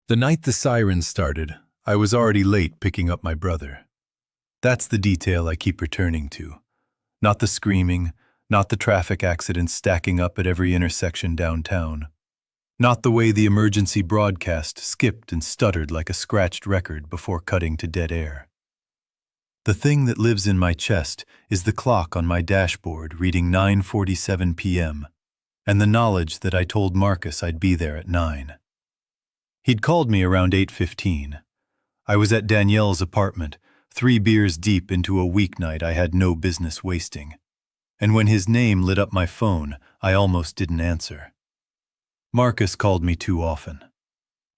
The night the sirens started, I was already late picking up my brother. That's the detail I keep returning to. Not the screaming, not the traffic accidents stacking up at every intersection downtown. Not the way the emergency broadcast skipped and stuttered like a scratched record before cutting to dead air. The thing that lives in my chest is the clock on my dashboard reading 9:47 p.m., and the knowledge that I told Marcus I'd be there at 9. He'd called me around 8:15. I was at Danielle's apartment, 3 beers deep into a weeknight I had no business wasting. And when his name lit up my phone, I almost didn't answer. Marcus called me too often.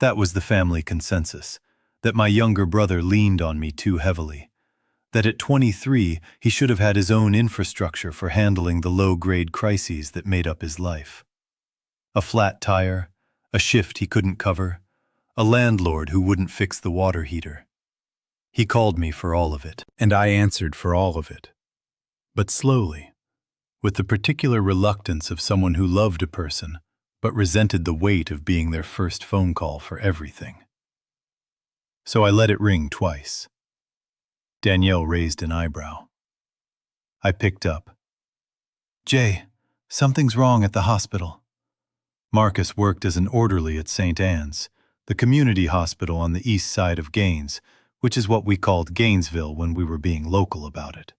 That was the family consensus, that my younger brother leaned on me too heavily. That at 23, he should have had his own infrastructure for handling the low-grade crises that made up his life. A flat tire, a shift he couldn't cover, a landlord who wouldn't fix the water heater. He called me for all of it, and I answered for all of it. But slowly, with the particular reluctance of someone who loved a person, but resented the weight of being their first phone call for everything. So I let it ring twice. Danielle raised an eyebrow. I picked up. "Jay, something's wrong at the hospital." Marcus worked as an orderly at St. Anne's, the community hospital on the east side of Gaines, which is what we called Gainesville when we were being local about it.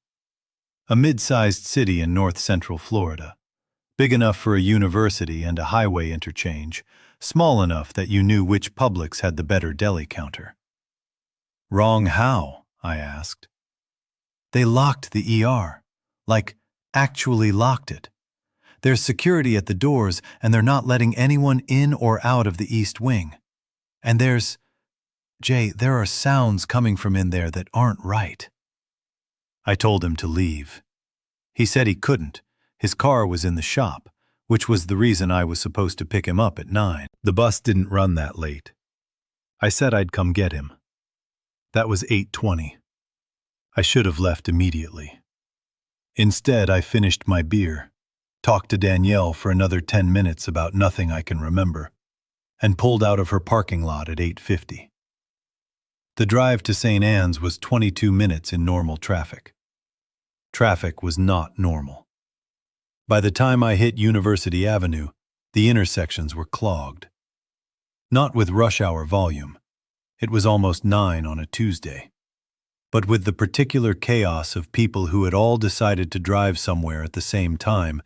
A mid-sized city in north-central Florida, big enough for a university and a highway interchange, small enough that you knew which Publix had the better deli counter. "Wrong how?" I asked. "They locked the ER. Like, actually locked it. There's security at the doors, and they're not letting anyone in or out of the East Wing. And Jay, there are sounds coming from in there that aren't right." I told him to leave. He said he couldn't. His car was in the shop, which was the reason I was supposed to pick him up at 9. The bus didn't run that late. I said I'd come get him. That was 8:20. I should have left immediately. Instead, I finished my beer, talked to Danielle for another 10 minutes about nothing I can remember, and pulled out of her parking lot at 8:50. The drive to St. Anne's was 22 minutes in normal traffic. Traffic was not normal. By the time I hit University Avenue, the intersections were clogged. Not with rush hour volume. It was almost 9 on a Tuesday. But with the particular chaos of people who had all decided to drive somewhere at the same time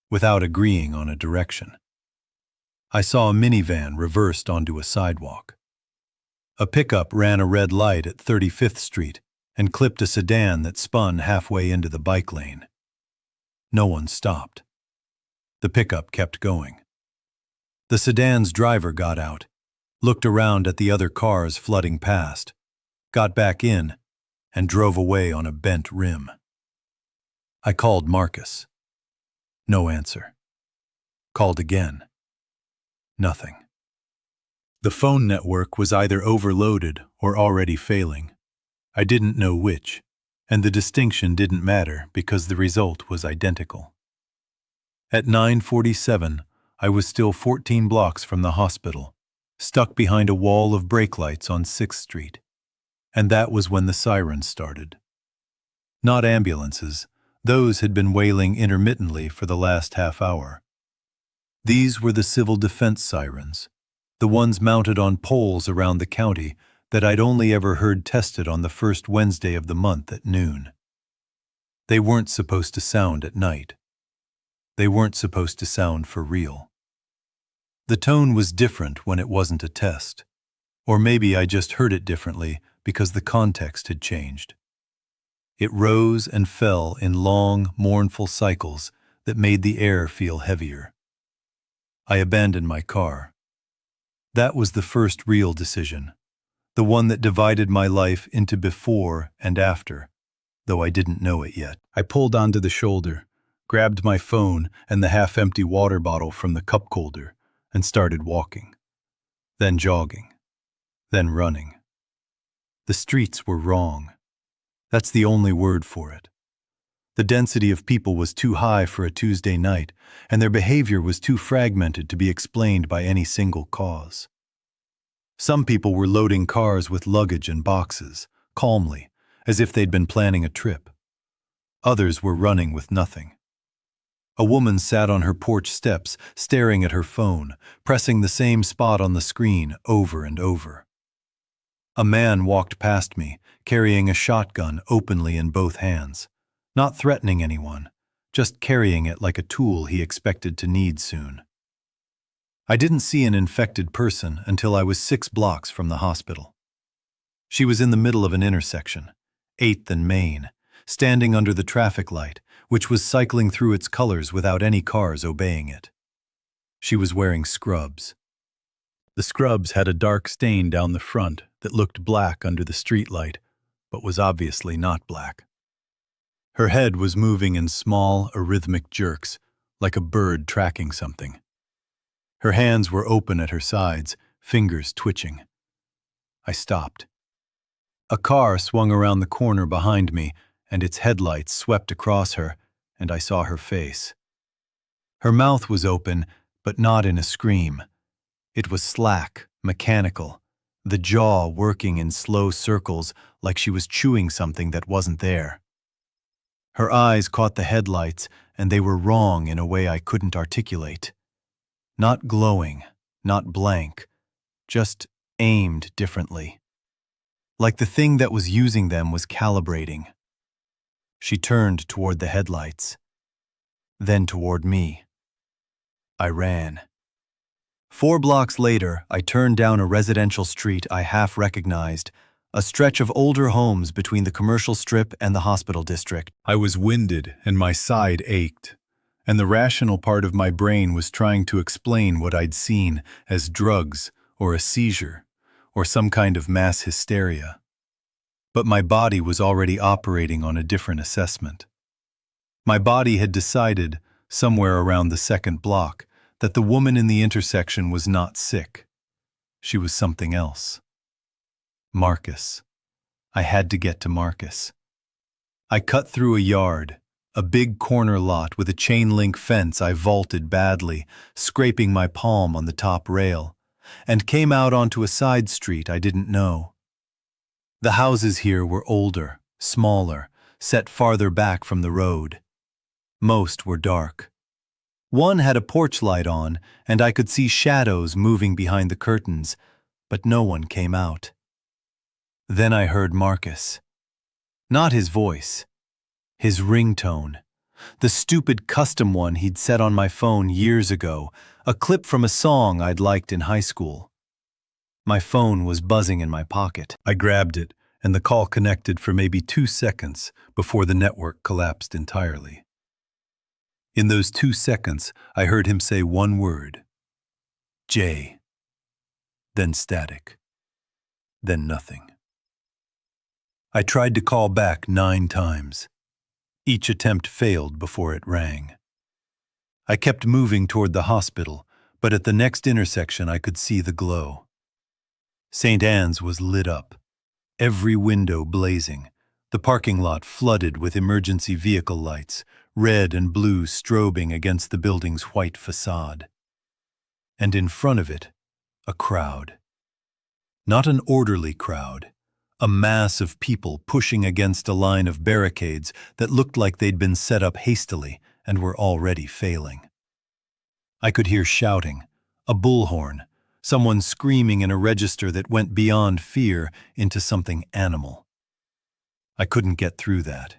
without agreeing on a direction. I saw a minivan reversed onto a sidewalk. A pickup ran a red light at 35th Street and clipped a sedan that spun halfway into the bike lane. No one stopped. The pickup kept going. The sedan's driver got out, looked around at the other cars flooding past, got back in, and drove away on a bent rim. I called Marcus. No answer. Called again. Nothing. The phone network was either overloaded or already failing. I didn't know which, and the distinction didn't matter because the result was identical. At 9:47, I was still 14 blocks from the hospital, stuck behind a wall of brake lights on 6th Street. And that was when the sirens started. Not ambulances. Those had been wailing intermittently for the last half hour. These were the civil defense sirens, the ones mounted on poles around the county that I'd only ever heard tested on the first Wednesday of the month at noon. They weren't supposed to sound at night. They weren't supposed to sound for real. The tone was different when it wasn't a test. Or maybe I just heard it differently because the context had changed. It rose and fell in long, mournful cycles that made the air feel heavier. I abandoned my car. That was the first real decision, the one that divided my life into before and after, though I didn't know it yet. I pulled onto the shoulder, grabbed my phone and the half-empty water bottle from the cup holder, and started walking, then jogging, then running. The streets were wrong. That's the only word for it. The density of people was too high for a Tuesday night, and their behavior was too fragmented to be explained by any single cause. Some people were loading cars with luggage and boxes, calmly, as if they'd been planning a trip. Others were running with nothing. A woman sat on her porch steps, staring at her phone, pressing the same spot on the screen over and over. A man walked past me, carrying a shotgun openly in both hands, not threatening anyone, just carrying it like a tool he expected to need soon. I didn't see an infected person until I was 6 blocks from the hospital. She was in the middle of an intersection, 8th and Main, standing under the traffic light, which was cycling through its colors without any cars obeying it. She was wearing scrubs. The scrubs had a dark stain down the front that looked black under the streetlight, but was obviously not black. Her head was moving in small, arrhythmic jerks, like a bird tracking something. Her hands were open at her sides, fingers twitching. I stopped. A car swung around the corner behind me, and its headlights swept across her, and I saw her face. Her mouth was open, but not in a scream. It was slack, mechanical, the jaw working in slow circles like she was chewing something that wasn't there. Her eyes caught the headlights, and they were wrong in a way I couldn't articulate. Not glowing, not blank, just aimed differently. Like the thing that was using them was calibrating. She turned toward the headlights, then toward me. I ran. 4 blocks later, I turned down a residential street I half recognized, a stretch of older homes between the commercial strip and the hospital district. I was winded and my side ached, and the rational part of my brain was trying to explain what I'd seen as drugs or a seizure or some kind of mass hysteria. But my body was already operating on a different assessment. My body had decided, somewhere around the 2nd block, that the woman in the intersection was not sick. She was something else. Marcus. I had to get to Marcus. I cut through a yard, a big corner lot with a chain-link fence I vaulted badly, scraping my palm on the top rail, and came out onto a side street I didn't know. The houses here were older, smaller, set farther back from the road. Most were dark. One had a porch light on, and I could see shadows moving behind the curtains, but no one came out. Then I heard Marcus. Not his voice. His ringtone. The stupid custom one he'd set on my phone years ago, a clip from a song I'd liked in high school. My phone was buzzing in my pocket. I grabbed it, and the call connected for maybe 2 seconds before the network collapsed entirely. In those 2 seconds, I heard him say one word. Jay. Then static. Then nothing. I tried to call back 9 times. Each attempt failed before it rang. I kept moving toward the hospital, but at the next intersection I could see the glow. St. Anne's was lit up, every window blazing, the parking lot flooded with emergency vehicle lights, red and blue strobing against the building's white facade. And in front of it, a crowd. Not an orderly crowd, a mass of people pushing against a line of barricades that looked like they'd been set up hastily and were already failing. I could hear shouting, a bullhorn, someone screaming in a register that went beyond fear into something animal. I couldn't get through that.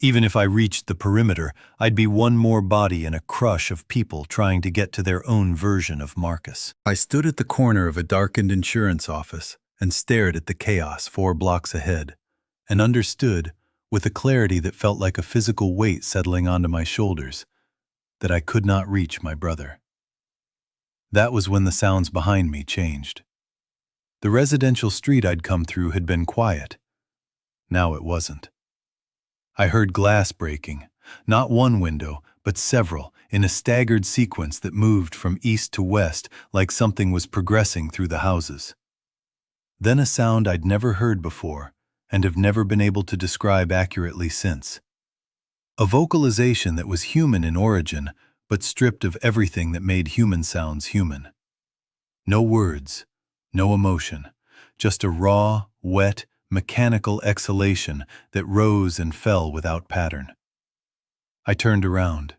Even if I reached the perimeter, I'd be one more body in a crush of people trying to get to their own version of Marcus. I stood at the corner of a darkened insurance office and stared at the chaos 4 blocks ahead, and understood, with a clarity that felt like a physical weight settling onto my shoulders, that I could not reach my brother. That was when the sounds behind me changed. The residential street I'd come through had been quiet. Now it wasn't. I heard glass breaking, not one window, but several, in a staggered sequence that moved from east to west like something was progressing through the houses. Then a sound I'd never heard before and have never been able to describe accurately since. A vocalization that was human in origin, but stripped of everything that made human sounds human. No words, No emotion, just a raw, wet, mechanical exhalation that rose and fell without pattern. I turned around.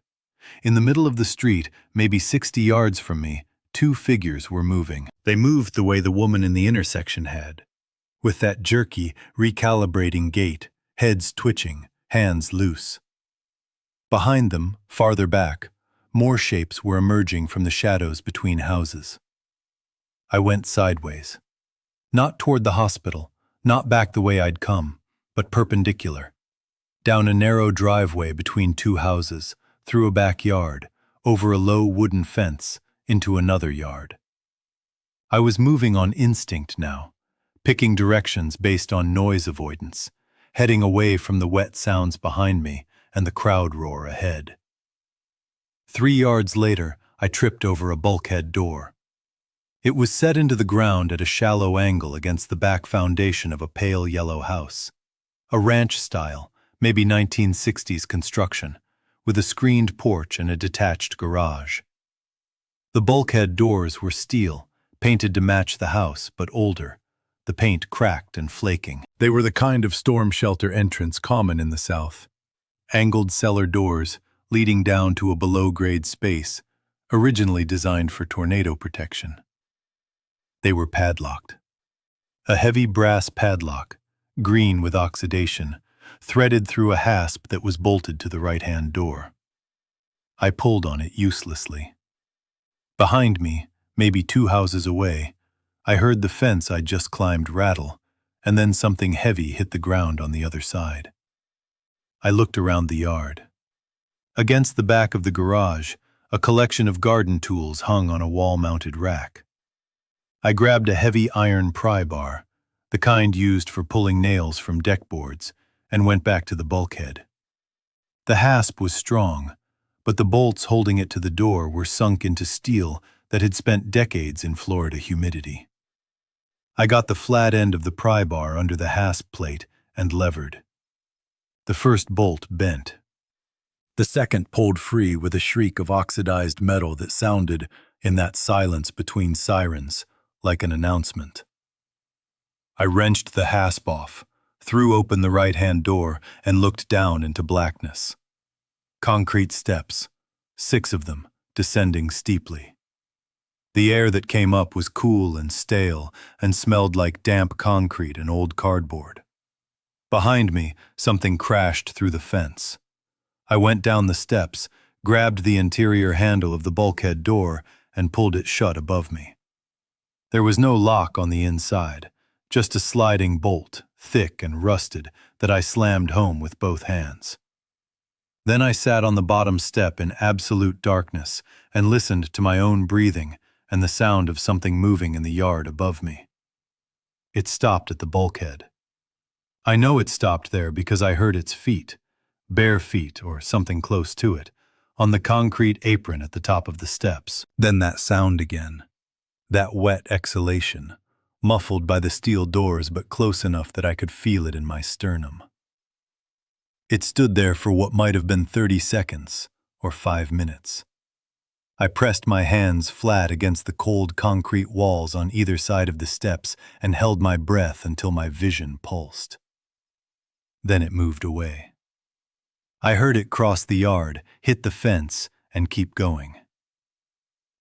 In the middle of the street, maybe 60 yards from me, two figures were moving. They moved the way the woman in the intersection had, with that jerky, recalibrating gait, heads twitching, hands loose. Behind them, farther back, more shapes were emerging from the shadows between houses. I went sideways. Not toward the hospital, not back the way I'd come, but perpendicular. Down a narrow driveway between two houses, through a backyard, over a low wooden fence, into another yard. I was moving on instinct now, picking directions based on noise avoidance, heading away from the wet sounds behind me and the crowd roar ahead. 3 yards later, I tripped over a bulkhead door. It was set into the ground at a shallow angle against the back foundation of a pale yellow house. A ranch style, maybe 1960s construction, with a screened porch and a detached garage. The bulkhead doors were steel, painted to match the house, but older, the paint cracked and flaking. They were the kind of storm shelter entrance common in the South. Angled cellar doors leading down to a below-grade space, originally designed for tornado protection. They were padlocked. A heavy brass padlock, green with oxidation, threaded through a hasp that was bolted to the right-hand door. I pulled on it uselessly. Behind me, maybe 2 houses away, I heard the fence I'd just climbed rattle, and then something heavy hit the ground on the other side. I looked around the yard. Against the back of the garage, a collection of garden tools hung on a wall-mounted rack. I grabbed a heavy iron pry bar, the kind used for pulling nails from deck boards, and went back to the bulkhead. The hasp was strong, but the bolts holding it to the door were sunk into steel that had spent decades in Florida humidity. I got the flat end of the pry bar under the hasp plate and levered. The first bolt bent. The second pulled free with a shriek of oxidized metal that sounded, in that silence between sirens, like an announcement. I wrenched the hasp off, threw open the right-hand door, and looked down into blackness. Concrete steps, 6 of them, descending steeply. The air that came up was cool and stale and smelled like damp concrete and old cardboard. Behind me, something crashed through the fence. I went down the steps, grabbed the interior handle of the bulkhead door, and pulled it shut above me. There was no lock on the inside, just a sliding bolt, thick and rusted, that I slammed home with both hands. Then I sat on the bottom step in absolute darkness and listened to my own breathing and the sound of something moving in the yard above me. It stopped at the bulkhead. I know it stopped there because I heard its feet, bare feet or something close to it, on the concrete apron at the top of the steps. Then that sound again, that wet exhalation, muffled by the steel doors but close enough that I could feel it in my sternum. It stood there for what might have been 30 seconds or 5 minutes. I pressed my hands flat against the cold concrete walls on either side of the steps and held my breath until my vision pulsed. Then it moved away. I heard it cross the yard, hit the fence, and keep going.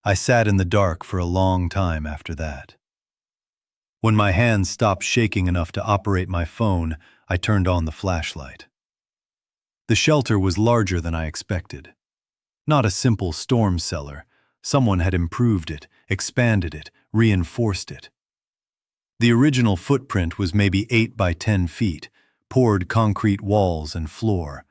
I sat in the dark for a long time after that. When my hands stopped shaking enough to operate my phone, I turned on the flashlight. The shelter was larger than I expected. Not a simple storm cellar. Someone had improved it, expanded it, reinforced it. The original footprint was maybe 8 by 10 feet, poured concrete walls and floor,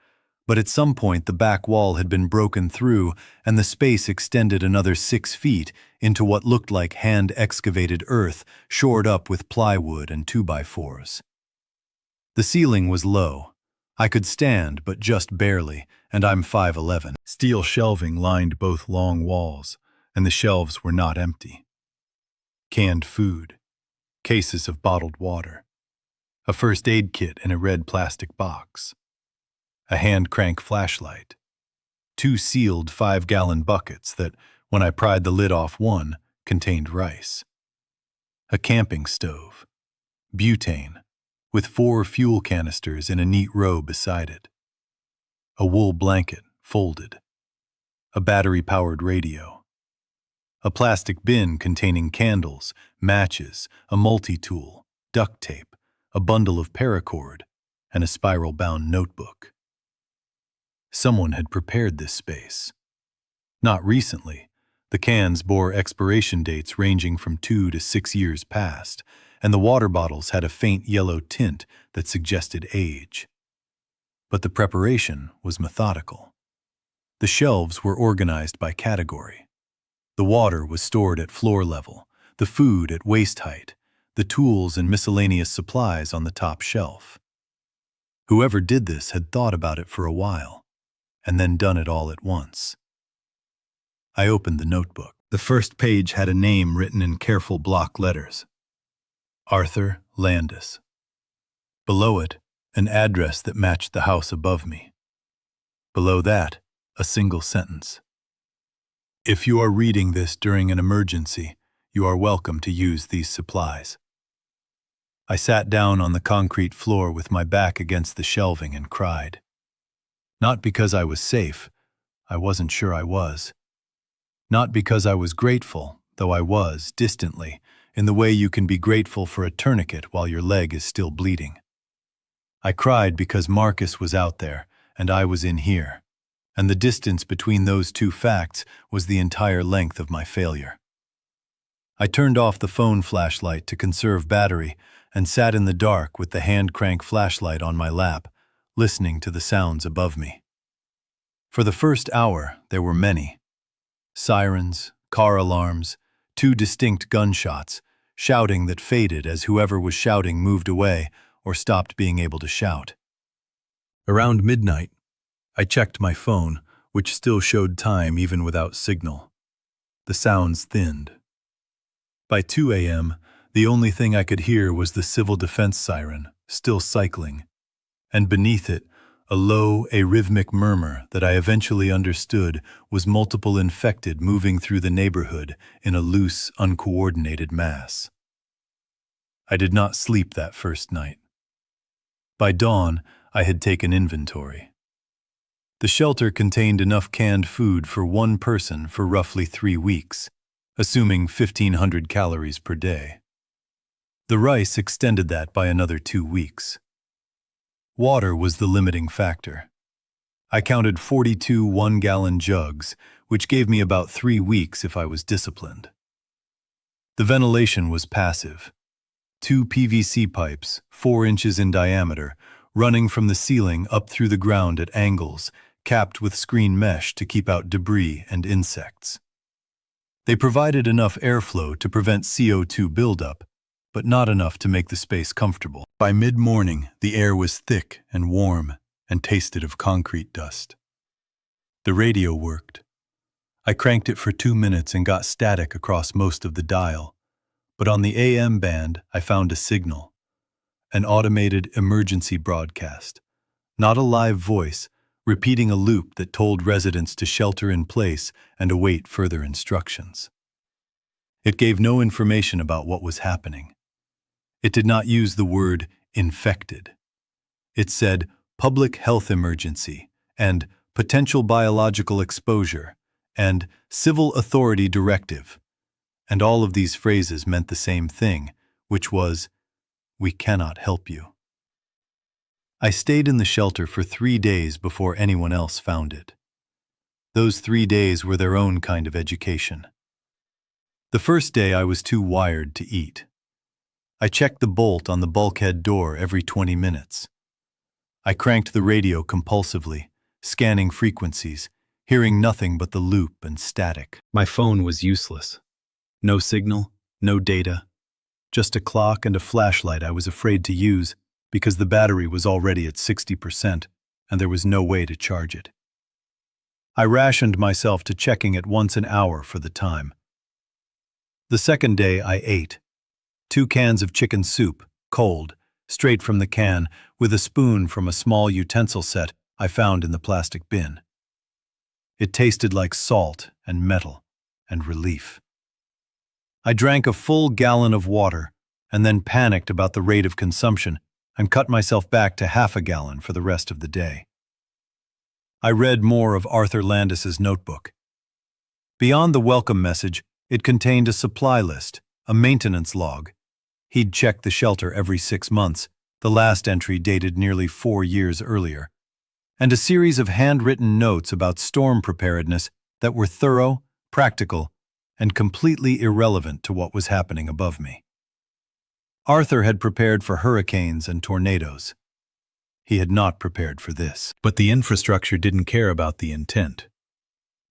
but at some point the back wall had been broken through and the space extended another 6 feet into what looked like hand-excavated earth shored up with plywood and 2x4s. The ceiling was low. I could stand, but just barely, and I'm 5'11". Steel shelving lined both long walls, and the shelves were not empty. Canned food, cases of bottled water, a first aid kit in a red plastic box, a hand-crank flashlight, 2 sealed 5-gallon buckets that, when I pried the lid off one, contained rice, a camping stove, butane, with 4 fuel canisters in a neat row beside it, a wool blanket folded, a battery-powered radio, a plastic bin containing candles, matches, a multi-tool, duct tape, a bundle of paracord, and a spiral-bound notebook. Someone had prepared this space. Not recently. The cans bore expiration dates ranging from 2 to 6 years past, and the water bottles had a faint yellow tint that suggested age. But the preparation was methodical. The shelves were organized by category. The water was stored at floor level, the food at waist height, the tools and miscellaneous supplies on the top shelf. Whoever did this had thought about it for a while, and then done it all at once. I opened the notebook. The first page had a name written in careful block letters. Arthur Landis. Below it, an address that matched the house above me. Below that, a single sentence. If you are reading this during an emergency, you are welcome to use these supplies. I sat down on the concrete floor with my back against the shelving and cried. Not because I was safe, I wasn't sure I was. Not because I was grateful, though I was, distantly, in the way you can be grateful for a tourniquet while your leg is still bleeding. I cried because Marcus was out there, and I was in here, and the distance between those two facts was the entire length of my failure. I turned off the phone flashlight to conserve battery and sat in the dark with the hand-crank flashlight on my lap, listening to the sounds above me. For the first hour, there were many. Sirens, car alarms, 2 distinct gunshots, shouting that faded as whoever was shouting moved away or stopped being able to shout. Around midnight, I checked my phone, which still showed time even without signal. The sounds thinned. By 2 a.m., the only thing I could hear was the civil defense siren, still cycling, and beneath it, a low, arrhythmic murmur that I eventually understood was multiple infected moving through the neighborhood in a loose, uncoordinated mass. I did not sleep that first night. By dawn, I had taken inventory. The shelter contained enough canned food for one person for roughly 3 weeks, assuming 1,500 calories per day. The rice extended that by another 2 weeks. Water was the limiting factor. I counted 42 one-gallon jugs, which gave me about 3 weeks if I was disciplined. The ventilation was passive. 2 PVC pipes, 4 inches in diameter, running from the ceiling up through the ground at angles, capped with screen mesh to keep out debris and insects. They provided enough airflow to prevent CO2 buildup, but not enough to make the space comfortable. By mid-morning, the air was thick and warm and tasted of concrete dust. The radio worked. I cranked it for 2 minutes and got static across most of the dial, but on the AM band I found a signal, an automated emergency broadcast, not a live voice, repeating a loop that told residents to shelter in place and await further instructions. It gave no information about what was happening. It did not use the word infected. It said public health emergency and potential biological exposure and civil authority directive. And all of these phrases meant the same thing, which was, we cannot help you. I stayed in the shelter for 3 days before anyone else found it. Those 3 days were their own kind of education. The first day I was too wired to eat. I checked the bolt on the bulkhead door every 20 minutes. I cranked the radio compulsively, scanning frequencies, hearing nothing but the loop and static. My phone was useless. No signal, no data, just a clock and a flashlight I was afraid to use because the battery was already at 60% and there was no way to charge it. I rationed myself to checking it once an hour for the time. The second day I ate 2 cans of chicken soup, cold, straight from the can, with a spoon from a small utensil set I found in the plastic bin. It tasted like salt and metal and relief. I drank a full gallon of water and then panicked about the rate of consumption and cut myself back to half a gallon for the rest of the day. I read more of Arthur Landis's notebook. Beyond the welcome message, it contained a supply list, a maintenance log. He'd check the shelter every 6 months, the last entry dated nearly 4 years earlier, and a series of handwritten notes about storm preparedness that were thorough, practical, and completely irrelevant to what was happening above me. Arthur had prepared for hurricanes and tornadoes. He had not prepared for this. But the infrastructure didn't care about the intent.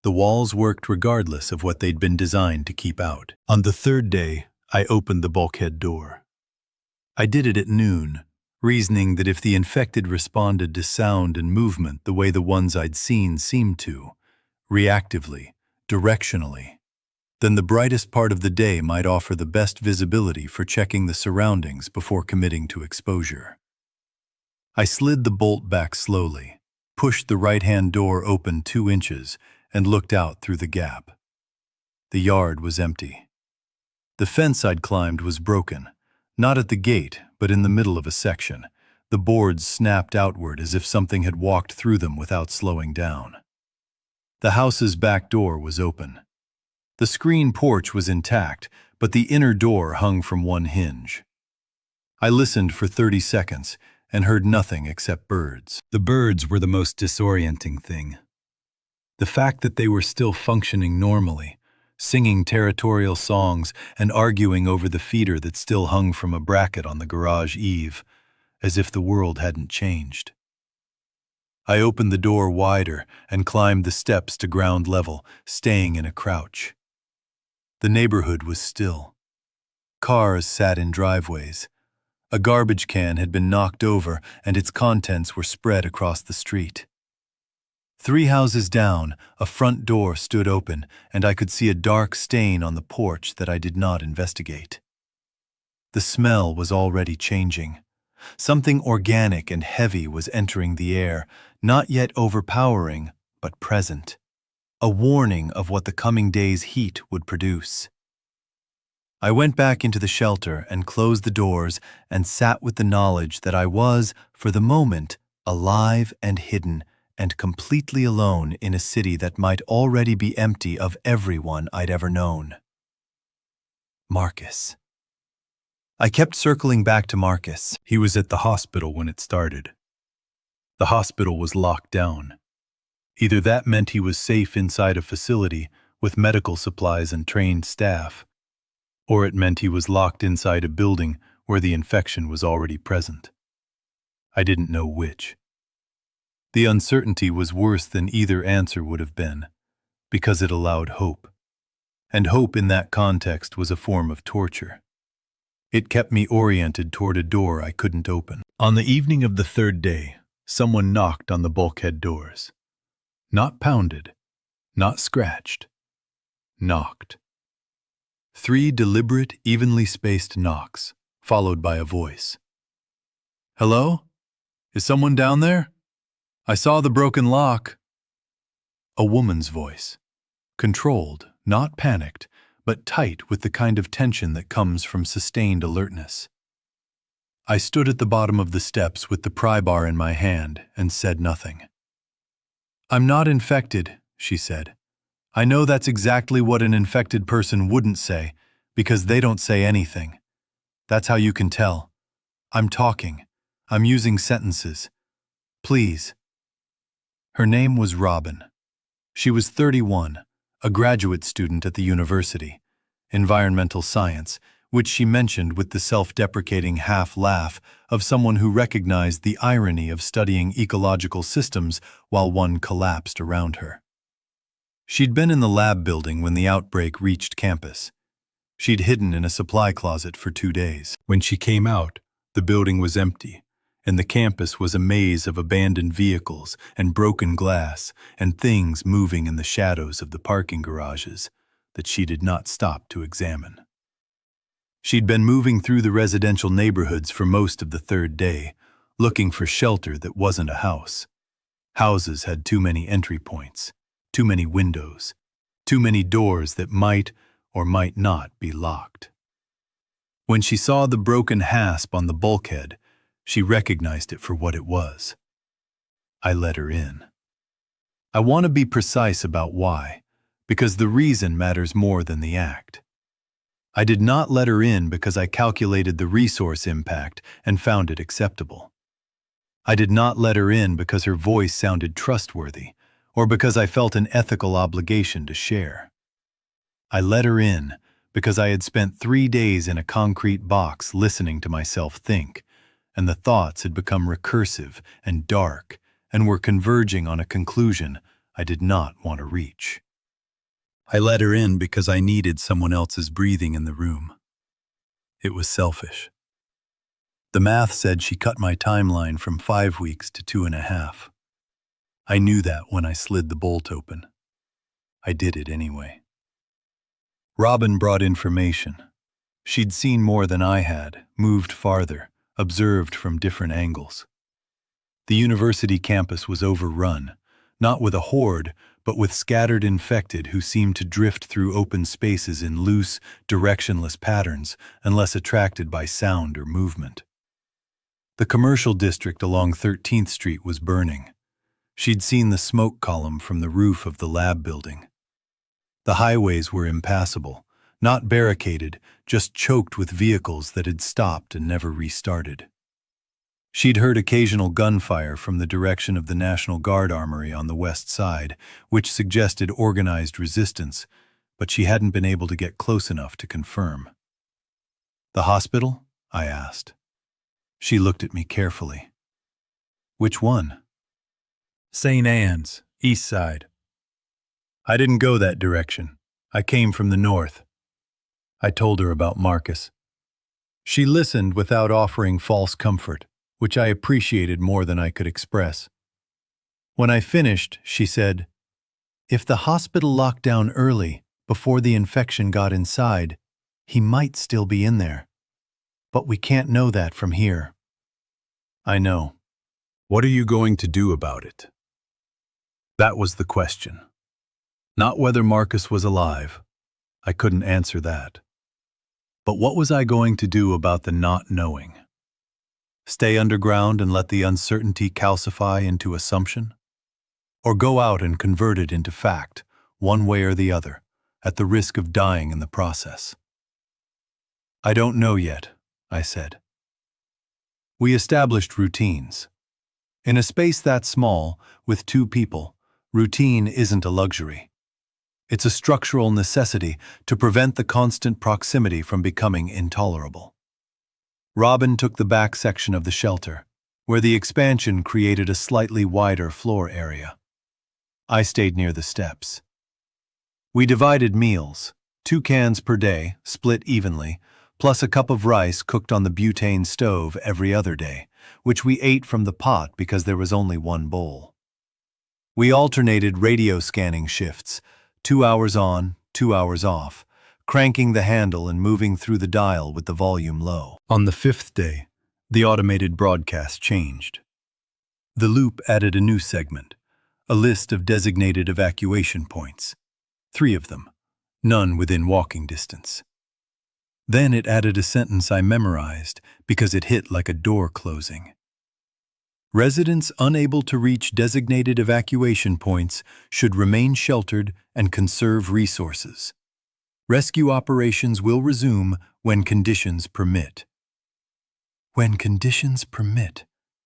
The walls worked regardless of what they'd been designed to keep out. On the 3rd day, I opened the bulkhead door. I did it at noon, reasoning that if the infected responded to sound and movement the way the ones I'd seen seemed to, reactively, directionally, then the brightest part of the day might offer the best visibility for checking the surroundings before committing to exposure. I slid the bolt back slowly, pushed the right-hand door open 2 inches, and looked out through the gap. The yard was empty. The fence I'd climbed was broken, not at the gate, but in the middle of a section. The boards snapped outward as if something had walked through them without slowing down. The house's back door was open. The screen porch was intact, but the inner door hung from one hinge. I listened for 30 seconds and heard nothing except birds. The birds were the most disorienting thing. The fact that they were still functioning normally, singing territorial songs and arguing over the feeder that still hung from a bracket on the garage eave, as if the world hadn't changed. I opened the door wider and climbed the steps to ground level, staying in a crouch. The neighborhood was still. Cars sat in driveways. A garbage can had been knocked over and its contents were spread across the street. 3 houses down, a front door stood open, and I could see a dark stain on the porch that I did not investigate. The smell was already changing. Something organic and heavy was entering the air, not yet overpowering, but present. A warning of what the coming day's heat would produce. I went back into the shelter and closed the doors and sat with the knowledge that I was, for the moment, alive and hidden, and completely alone in a city that might already be empty of everyone I'd ever known. Marcus. I kept circling back to Marcus. He was at the hospital when it started. The hospital was locked down. Either that meant he was safe inside a facility with medical supplies and trained staff, or it meant he was locked inside a building where the infection was already present. I didn't know which. The uncertainty was worse than either answer would have been, because it allowed hope. And hope in that context was a form of torture. It kept me oriented toward a door I couldn't open. On the evening of the 3rd day, someone knocked on the bulkhead doors. Not pounded, not scratched. Knocked. 3 deliberate, evenly spaced knocks, followed by a voice. "Hello? Is someone down there? I saw the broken lock." A woman's voice. Controlled, not panicked, but tight with the kind of tension that comes from sustained alertness. I stood at the bottom of the steps with the pry bar in my hand and said nothing. "I'm not infected," she said. "I know that's exactly what an infected person wouldn't say, because they don't say anything. That's how you can tell. I'm talking. I'm using sentences. Please." Her name was Robin. She was 31, a graduate student at the university, environmental science, which she mentioned with the self-deprecating half-laugh of someone who recognized the irony of studying ecological systems while one collapsed around her. She'd been in the lab building when the outbreak reached campus. She'd hidden in a supply closet for 2 days. When she came out, the building was empty, and the campus was a maze of abandoned vehicles and broken glass and things moving in the shadows of the parking garages that she did not stop to examine. She'd been moving through the residential neighborhoods for most of the 3rd day, looking for shelter that wasn't a house. Houses had too many entry points, too many windows, too many doors that might or might not be locked. When she saw the broken hasp on the bulkhead, she recognized it for what it was. I let her in. I want to be precise about why, because the reason matters more than the act. I did not let her in because I calculated the resource impact and found it acceptable. I did not let her in because her voice sounded trustworthy, or because I felt an ethical obligation to share. I let her in because I had spent 3 days in a concrete box listening to myself think, and the thoughts had become recursive and dark and were converging on a conclusion I did not want to reach. I let her in because I needed someone else's breathing in the room. It was selfish. The math said she cut my timeline from 5 weeks to 2.5. I knew that when I slid the bolt open. I did it anyway. Robin brought information. She'd seen more than I had, moved farther, observed from different angles. The university campus was overrun, not with a horde, but with scattered infected who seemed to drift through open spaces in loose, directionless patterns unless attracted by sound or movement. The commercial district along 13th Street was burning. She'd seen the smoke column from the roof of the lab building. The highways were impassable, not barricaded, just choked with vehicles that had stopped and never restarted. She'd heard occasional gunfire from the direction of the National Guard Armory on the west side, which suggested organized resistance, but she hadn't been able to get close enough to confirm. "The hospital?" I asked. She looked at me carefully. "Which one?" "St. Anne's, east side." "I didn't go that direction. I came from the north." I told her about Marcus. She listened without offering false comfort, which I appreciated more than I could express. When I finished, she said, "If the hospital locked down early, before the infection got inside, he might still be in there. But we can't know that from here." "I know. What are you going to do about it?" That was the question. Not whether Marcus was alive. I couldn't answer that. But what was I going to do about the not knowing? Stay underground and let the uncertainty calcify into assumption? Or go out and convert it into fact, one way or the other, at the risk of dying in the process? "I don't know yet," I said. We established routines. In a space that small, with 2 people, routine isn't a luxury. It's a structural necessity to prevent the constant proximity from becoming intolerable. Robin took the back section of the shelter, where the expansion created a slightly wider floor area. I stayed near the steps. We divided meals, 2 cans per day, split evenly, plus a cup of rice cooked on the butane stove every other day, which we ate from the pot because there was only 1 bowl. We alternated radio scanning shifts, 2 hours on, 2 hours off, cranking the handle and moving through the dial with the volume low. On the 5th day, the automated broadcast changed. The loop added a new segment, a list of designated evacuation points, 3 of them, none within walking distance. Then it added a sentence I memorized because it hit like a door closing. "Residents unable to reach designated evacuation points should remain sheltered and conserve resources. Rescue operations will resume when conditions permit." "When conditions permit,"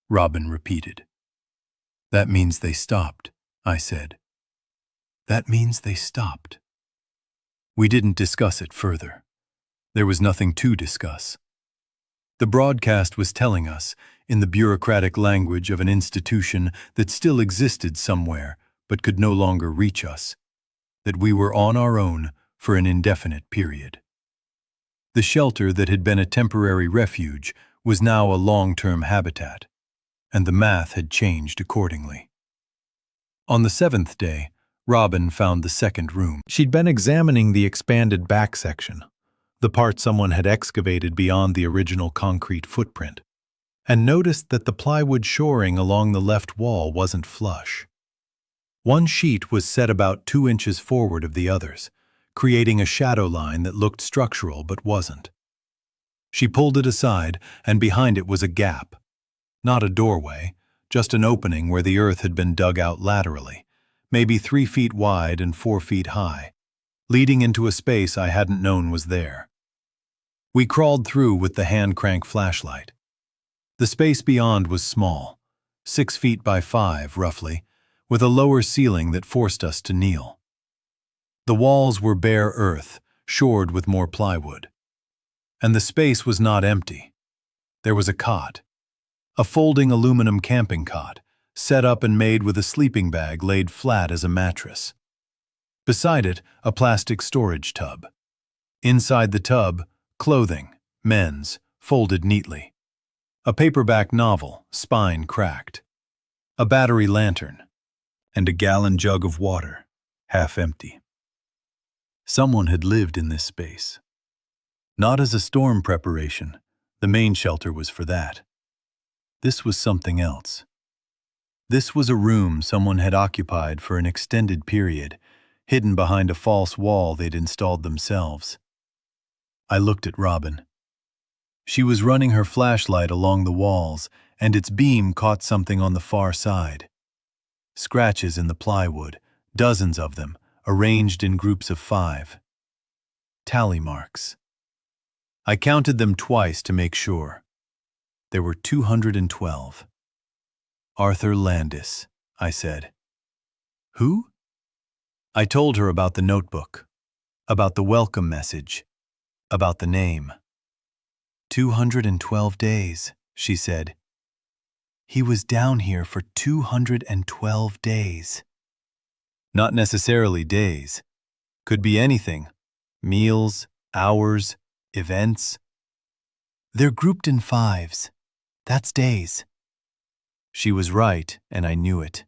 Robin repeated. "That means they stopped," I said. "That means they stopped." We didn't discuss it further. There was nothing to discuss. The broadcast was telling us, in the bureaucratic language of an institution that still existed somewhere but could no longer reach us, that we were on our own for an indefinite period. The shelter that had been a temporary refuge was now a long-term habitat, and the math had changed accordingly. On the 7th day, Robin found the second room. She'd been examining the expanded back section, the part someone had excavated beyond the original concrete footprint, and noticed that the plywood shoring along the left wall wasn't flush. One sheet was set about 2 inches forward of the others, creating a shadow line that looked structural but wasn't. She pulled it aside, and behind it was a gap. Not a doorway, just an opening where the earth had been dug out laterally, maybe 3 feet wide and 4 feet high, leading into a space I hadn't known was there. We crawled through with the hand-crank flashlight. The space beyond was small, 6 feet by 5, roughly, with a lower ceiling that forced us to kneel. The walls were bare earth, shored with more plywood. And the space was not empty. There was a cot, a folding aluminum camping cot, set up and made with a sleeping bag laid flat as a mattress. Beside it, a plastic storage tub. Inside the tub, clothing, men's, folded neatly. A paperback novel, spine cracked. A battery lantern. And a gallon jug of water, half empty. Someone had lived in this space. Not as a storm preparation. The main shelter was for that. This was something else. This was a room someone had occupied for an extended period, hidden behind a false wall they'd installed themselves. I looked at Robin. She was running her flashlight along the walls, and its beam caught something on the far side. Scratches in the plywood, dozens of them, arranged in groups of 5. Tally marks. I counted them twice to make sure. There were 212. Arthur Landis, I said. Who? I told her about the notebook, about the welcome message, about the name. 212 days, she said. He was down here for 212 days. Not necessarily days. Could be anything. Meals, hours, events. They're grouped in 5s. That's days. She was right, and I knew it.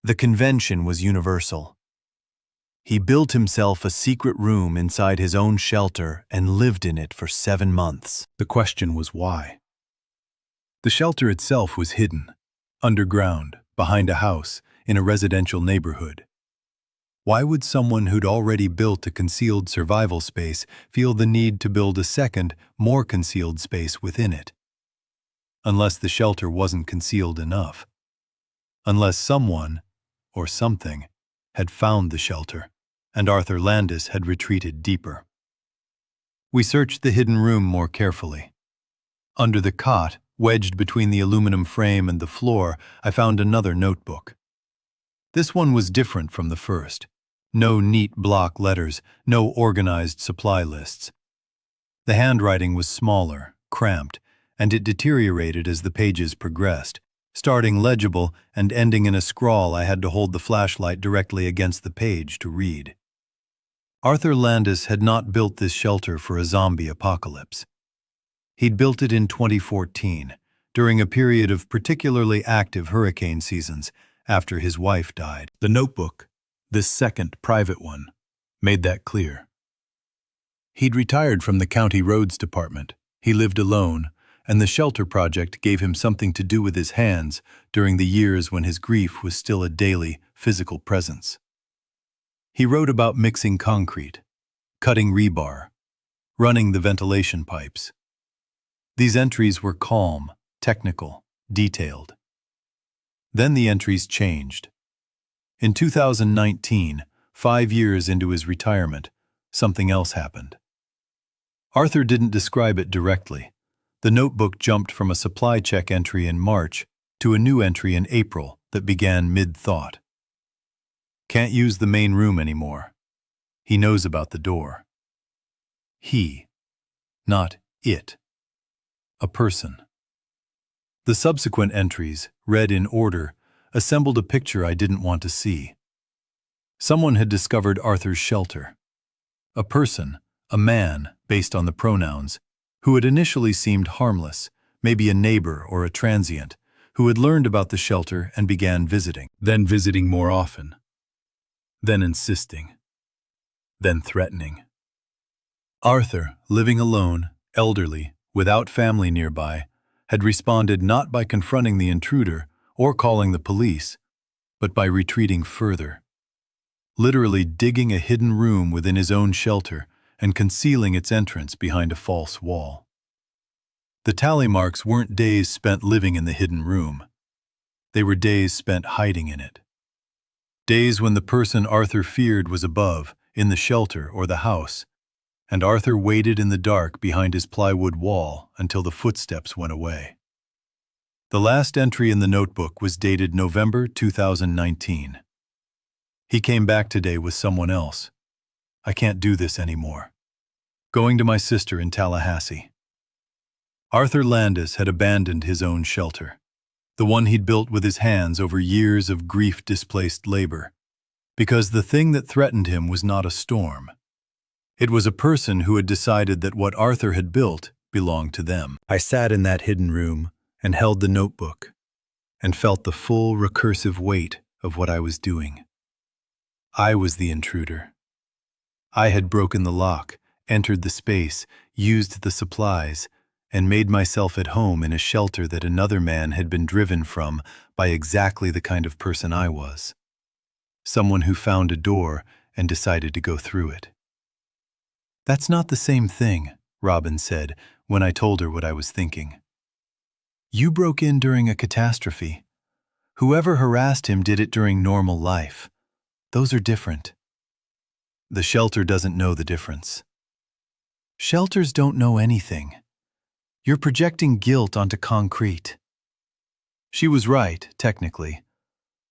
The convention was universal. He built himself a secret room inside his own shelter and lived in it for 7 months. The question was why. The shelter itself was hidden, underground, behind a house, in a residential neighborhood. Why would someone who'd already built a concealed survival space feel the need to build a second, more concealed space within it? Unless the shelter wasn't concealed enough. Unless someone, or something, had found the shelter, and Arthur Landis had retreated deeper. We searched the hidden room more carefully. Under the cot, wedged between the aluminum frame and the floor, I found another notebook. This one was different from the first. No neat block letters, no organized supply lists. The handwriting was smaller, cramped, and it deteriorated as the pages progressed, starting legible and ending in a scrawl I had to hold the flashlight directly against the page to read. Arthur Landis had not built this shelter for a zombie apocalypse. He'd built it in 2014, during a period of particularly active hurricane seasons after his wife died. The notebook, this second private one, made that clear. He'd retired from the county roads department. He lived alone, and the shelter project gave him something to do with his hands during the years when his grief was still a daily, physical presence. He wrote about mixing concrete, cutting rebar, running the ventilation pipes. These entries were calm, technical, detailed. Then the entries changed. In 2019, 5 years into his retirement, something else happened. Arthur didn't describe it directly. The notebook jumped from a supply check entry in March to a new entry in April that began mid-thought. Can't use the main room anymore. He knows about the door. He, not it. A person. The subsequent entries, read in order, assembled a picture I didn't want to see. Someone had discovered Arthur's shelter. A person, a man, based on the pronouns, who had initially seemed harmless, maybe a neighbor or a transient, who had learned about the shelter and began visiting. Then visiting more often. Then insisting. Then threatening. Arthur, living alone, elderly, without family nearby, had responded not by confronting the intruder or calling the police, but by retreating further. literally digging a hidden room within his own shelter and concealing its entrance behind a false wall. The tally marks weren't days spent living in the hidden room. They were days spent hiding in it. Days when the person Arthur feared was above, in the shelter or the house, and Arthur waited in the dark behind his plywood wall until the footsteps went away. The last entry in the notebook was dated November 2019. He came back today with someone else. I can't do this anymore. Going to my sister in Tallahassee. Arthur Landis had abandoned his own shelter, the one he'd built with his hands over years of grief-displaced labor, because the thing that threatened him was not a storm. It was a person who had decided that what Arthur had built belonged to them. I sat in that hidden room and held the notebook and felt the full recursive weight of what I was doing. I was the intruder. I had broken the lock, entered the space, used the supplies, and made myself at home in a shelter that another man had been driven from by exactly the kind of person I was. Someone who found a door and decided to go through it. "That's not the same thing," Robin said when I told her what I was thinking. "You broke in during a catastrophe. Whoever harassed him did it during normal life. Those are different." "The shelter doesn't know the difference." "Shelters don't know anything. You're projecting guilt onto concrete." She was right, technically,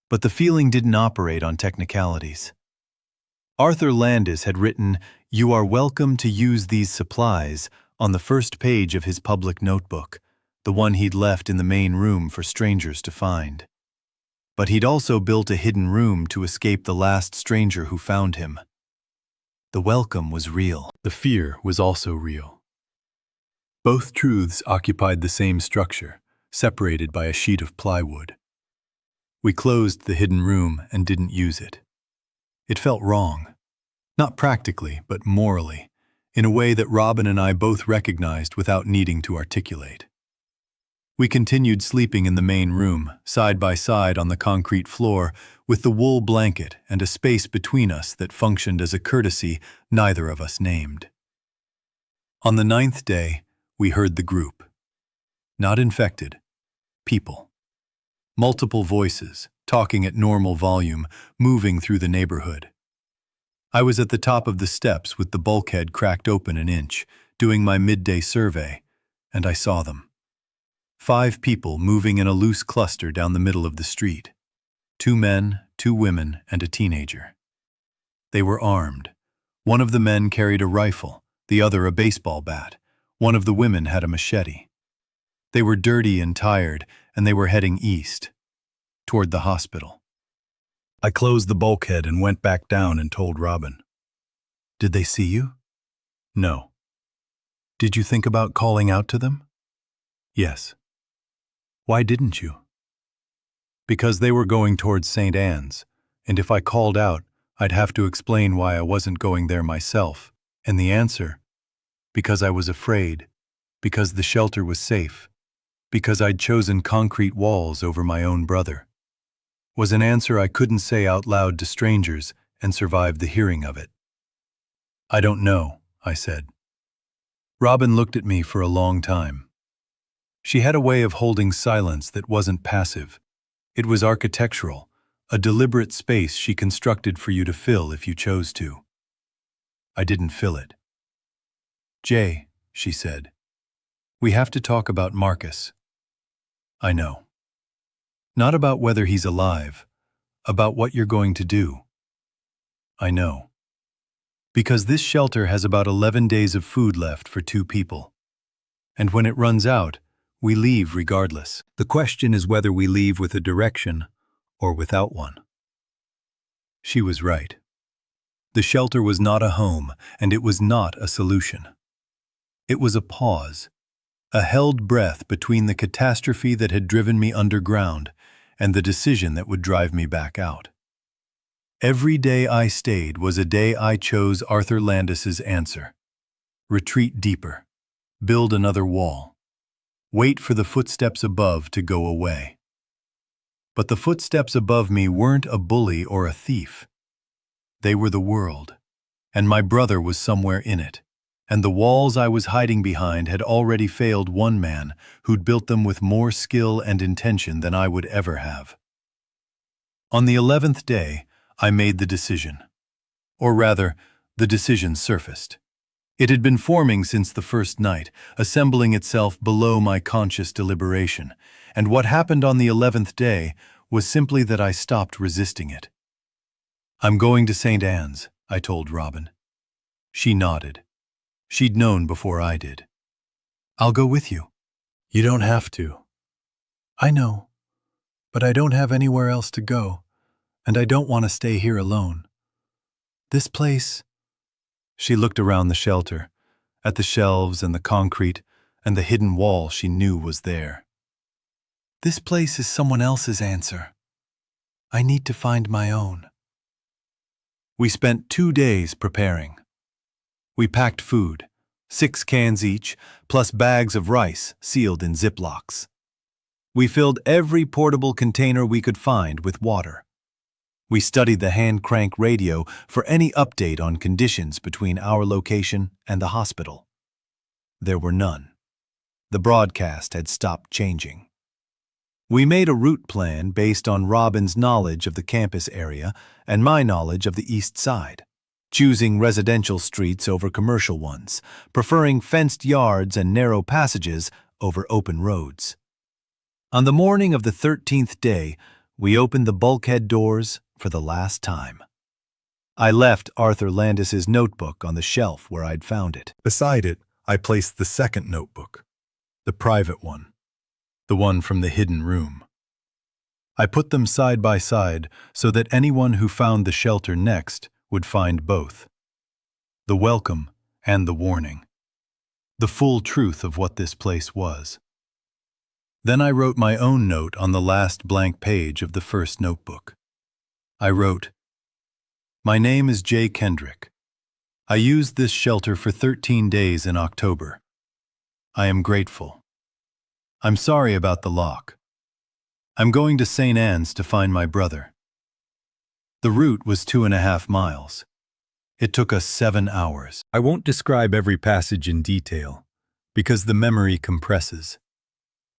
but the feeling didn't operate on technicalities. Arthur Landis had written, "You are welcome to use these supplies," on the first page of his public notebook, the one he'd left in the main room for strangers to find. But he'd also built a hidden room to escape the last stranger who found him. The welcome was real. The fear was also real. Both truths occupied the same structure, separated by a sheet of plywood. We closed the hidden room and didn't use it. It felt wrong. Not practically, but morally, in a way that Robin and I both recognized without needing to articulate. We continued sleeping in the main room, side by side on the concrete floor, with the wool blanket and a space between us that functioned as a courtesy neither of us named. On the 9th day, we heard the group. Not infected. People. Multiple voices, talking at normal volume, moving through the neighborhood. I was at the top of the steps with the bulkhead cracked open an inch, doing my midday survey, and I saw them. 5 people moving in a loose cluster down the middle of the street. 2 men, 2 women, and a teenager. They were armed. One of the men carried a rifle, the other a baseball bat. One of the women had a machete. They were dirty and tired, and they were heading east, toward the hospital. I closed the bulkhead and went back down and told Robin. "Did they see you?" "No." "Did you think about calling out to them?" "Yes." "Why didn't you?" "Because they were going towards St. Anne's, and if I called out, I'd have to explain why I wasn't going there myself, and the answer, because I was afraid, because the shelter was safe, because I'd chosen concrete walls over my own brother, was an answer I couldn't say out loud to strangers and survive the hearing of it. "I don't know," I said. Robin looked at me for a long time. She had a way of holding silence that wasn't passive. It was architectural, a deliberate space she constructed for you to fill if you chose to. I didn't fill it. "Jay," she said, "we have to talk about Marcus." "I know. Not about whether he's alive, about what you're going to do." "I know. Because this shelter has about 11 days of food left for 2 people. And when it runs out, we leave regardless. The question is whether we leave with a direction or without one." She was right. The shelter was not a home, and it was not a solution. It was a pause, a held breath between the catastrophe that had driven me underground and the decision that would drive me back out. Every day I stayed was a day I chose Arthur Landis's answer. Retreat deeper. Build another wall. Wait for the footsteps above to go away. But the footsteps above me weren't a bully or a thief. They were the world, and my brother was somewhere in it, and the walls I was hiding behind had already failed one man who'd built them with more skill and intention than I would ever have. On the 11th day, I made the decision. Or rather, the decision surfaced. It had been forming since the first night, assembling itself below my conscious deliberation, and what happened on the 11th day was simply that I stopped resisting it. "I'm going to St. Anne's," I told Robin. She nodded. She'd known before I did. "I'll go with you." "You don't have to." "I know, but I don't have anywhere else to go, and I don't want to stay here alone. This place—" She looked around the shelter, at the shelves and the concrete and the hidden wall she knew was there. "This place is someone else's answer. I need to find my own." We spent 2 days preparing. We packed food, 6 cans each, plus bags of rice sealed in Ziplocs. We filled every portable container we could find with water. We studied the hand-crank radio for any update on conditions between our location and the hospital. There were none. The broadcast had stopped changing. We made a route plan based on Robin's knowledge of the campus area and my knowledge of the east side, choosing residential streets over commercial ones, preferring fenced yards and narrow passages over open roads. On the morning of the 13th day, we opened the bulkhead doors for the last time. I left Arthur Landis's notebook on the shelf where I'd found it. Beside it, I placed the second notebook, the private one, the one from the hidden room. I put them side by side so that anyone who found the shelter next would find both. The welcome and the warning. The full truth of what this place was. Then I wrote my own note on the last blank page of the first notebook. I wrote, "My name is Jay Kendrick. I used this shelter for 13 days in October. I am grateful. I'm sorry about the lock. I'm going to St. Anne's to find my brother." The route was 2.5 miles. It took us 7 hours. I won't describe every passage in detail, because the memory compresses.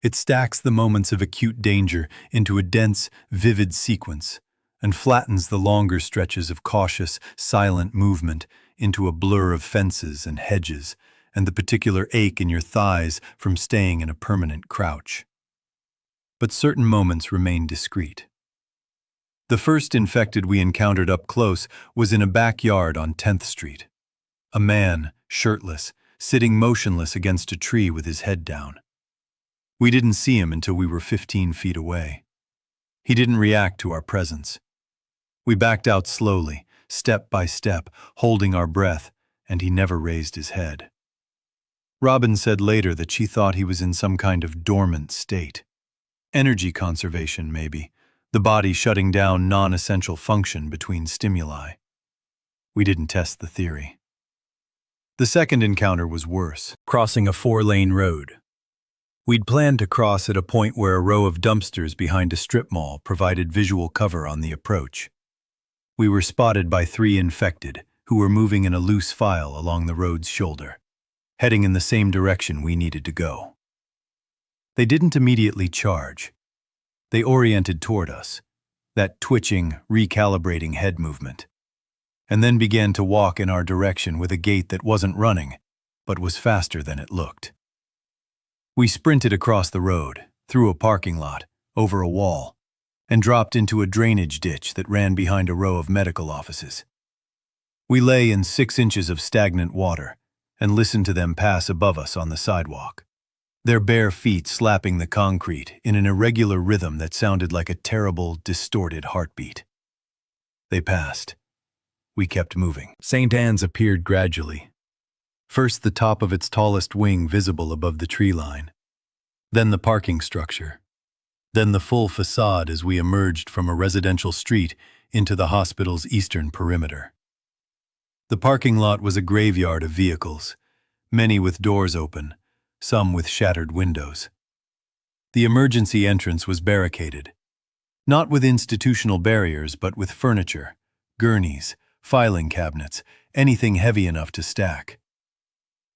It stacks the moments of acute danger into a dense, vivid sequence, and flattens the longer stretches of cautious, silent movement into a blur of fences and hedges, and the particular ache in your thighs from staying in a permanent crouch. But certain moments remain discreet. The first infected we encountered up close was in a backyard on 10th Street. A man, shirtless, sitting motionless against a tree with his head down. We didn't see him until we were 15 feet away. He didn't react to our presence. We backed out slowly, step by step, holding our breath, and he never raised his head. Robin said later that she thought he was in some kind of dormant state. Energy conservation, maybe, the body shutting down non-essential function between stimuli. We didn't test the theory. The second encounter was worse, crossing a 4-lane road. We'd planned to cross at a point where a row of dumpsters behind a strip mall provided visual cover on the approach. We were spotted by 3 infected, who were moving in a loose file along the road's shoulder, heading in the same direction we needed to go. They didn't immediately charge. They oriented toward us, that twitching, recalibrating head movement, and then began to walk in our direction with a gait that wasn't running, but was faster than it looked. We sprinted across the road, through a parking lot, over a wall, and dropped into a drainage ditch that ran behind a row of medical offices. We lay in 6 inches of stagnant water and listened to them pass above us on the sidewalk, their bare feet slapping the concrete in an irregular rhythm that sounded like a terrible, distorted heartbeat. They passed. We kept moving. St. Anne's appeared gradually. First the top of its tallest wing visible above the tree line, then the parking structure, then the full facade as we emerged from a residential street into the hospital's eastern perimeter. The parking lot was a graveyard of vehicles, many with doors open, some with shattered windows. The emergency entrance was barricaded, not with institutional barriers but with furniture, gurneys, filing cabinets, anything heavy enough to stack.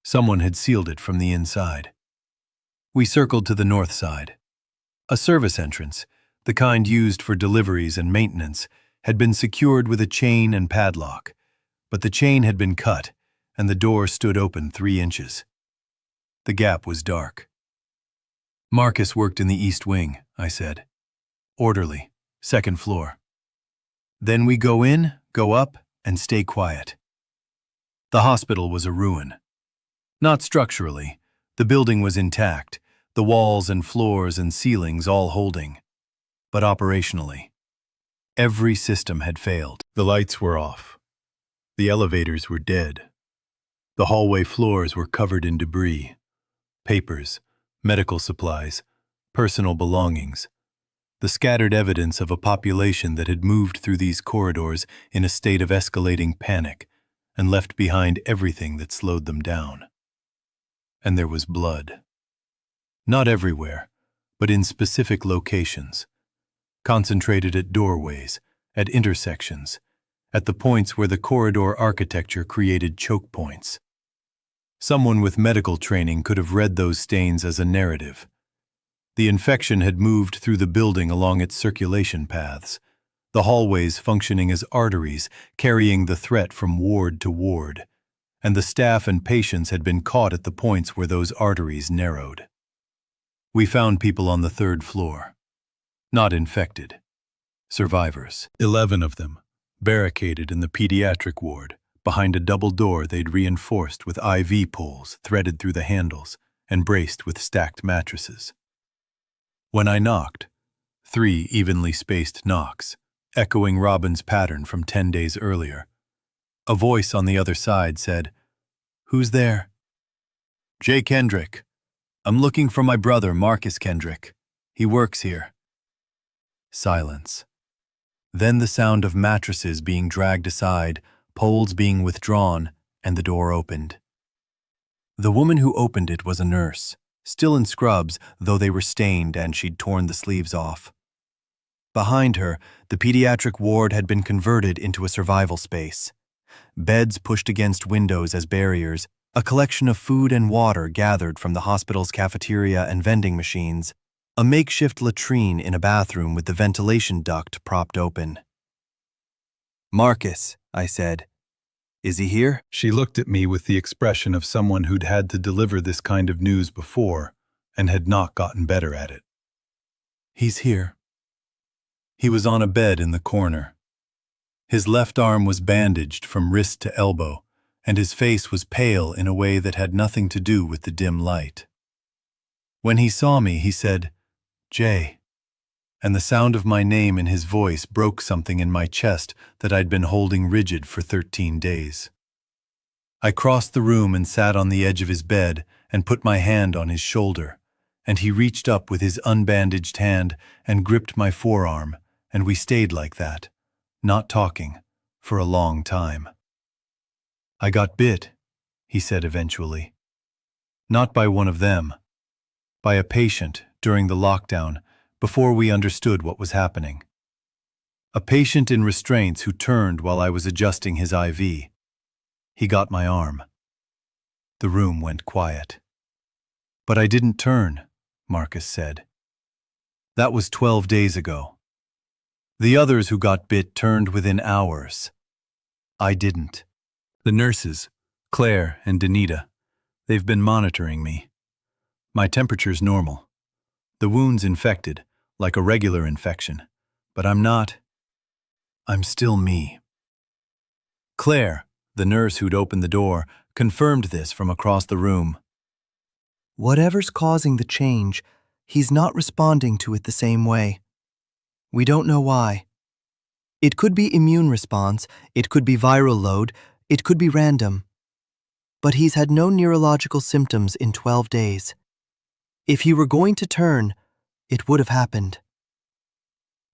Someone had sealed it from the inside. We circled to the north side. A service entrance, the kind used for deliveries and maintenance, had been secured with a chain and padlock, but the chain had been cut and the door stood open 3 inches. The gap was dark. Marcus worked in the east wing, I said. Orderly, 2nd floor. Then we go in, go up, and stay quiet. The hospital was a ruin. Not structurally. The building was intact, the walls and floors and ceilings all holding. But operationally, every system had failed. The lights were off. The elevators were dead. The hallway floors were covered in debris, papers, medical supplies, personal belongings, the scattered evidence of a population that had moved through these corridors in a state of escalating panic and left behind everything that slowed them down. And there was blood. Not everywhere, but in specific locations, concentrated at doorways, at intersections, at the points where the corridor architecture created choke points. Someone with medical training could have read those stains as a narrative. The infection had moved through the building along its circulation paths, the hallways functioning as arteries carrying the threat from ward to ward, and the staff and patients had been caught at the points where those arteries narrowed. We found people on the 3rd floor, not infected, survivors, 11 of them, barricaded in the pediatric ward, behind a double door they'd reinforced with IV poles threaded through the handles and braced with stacked mattresses. When I knocked, 3 evenly spaced knocks, echoing Robin's pattern from 10 days earlier, a voice on the other side said, "Who's there?" "Jay Kendrick. I'm looking for my brother, Marcus Kendrick. He works here." Silence. Then the sound of mattresses being dragged aside, poles being withdrawn, and the door opened. The woman who opened it was a nurse, still in scrubs, though they were stained and she'd torn the sleeves off. Behind her, the pediatric ward had been converted into a survival space. Beds pushed against windows as barriers, a collection of food and water gathered from the hospital's cafeteria and vending machines, a makeshift latrine in a bathroom with the ventilation duct propped open. "Marcus," I said. "Is he here?" She looked at me with the expression of someone who'd had to deliver this kind of news before and had not gotten better at it. "He's here." He was on a bed in the corner. His left arm was bandaged from wrist to elbow, and his face was pale in a way that had nothing to do with the dim light. When he saw me, he said, "Jay," and the sound of my name in his voice broke something in my chest that I'd been holding rigid for 13 days. I crossed the room and sat on the edge of his bed and put my hand on his shoulder, and he reached up with his unbandaged hand and gripped my forearm, and we stayed like that, not talking, for a long time. "I got bit," he said eventually. "Not by one of them. By a patient during the lockdown, before we understood what was happening. A patient in restraints who turned while I was adjusting his IV. He got my arm." The room went quiet. "But I didn't turn," Marcus said. "That was 12 days ago. The others who got bit turned within hours. I didn't. The nurses, Claire and Danita, they've been monitoring me. My temperature's normal. The wound's infected, like a regular infection, but I'm still me." Claire, the nurse who'd opened the door, confirmed this from across the room. "Whatever's causing the change, he's not responding to it the same way. We don't know why. It could be immune response, it could be viral load, it could be random. But he's had no neurological symptoms in 12 days. If he were going to turn, it would have happened."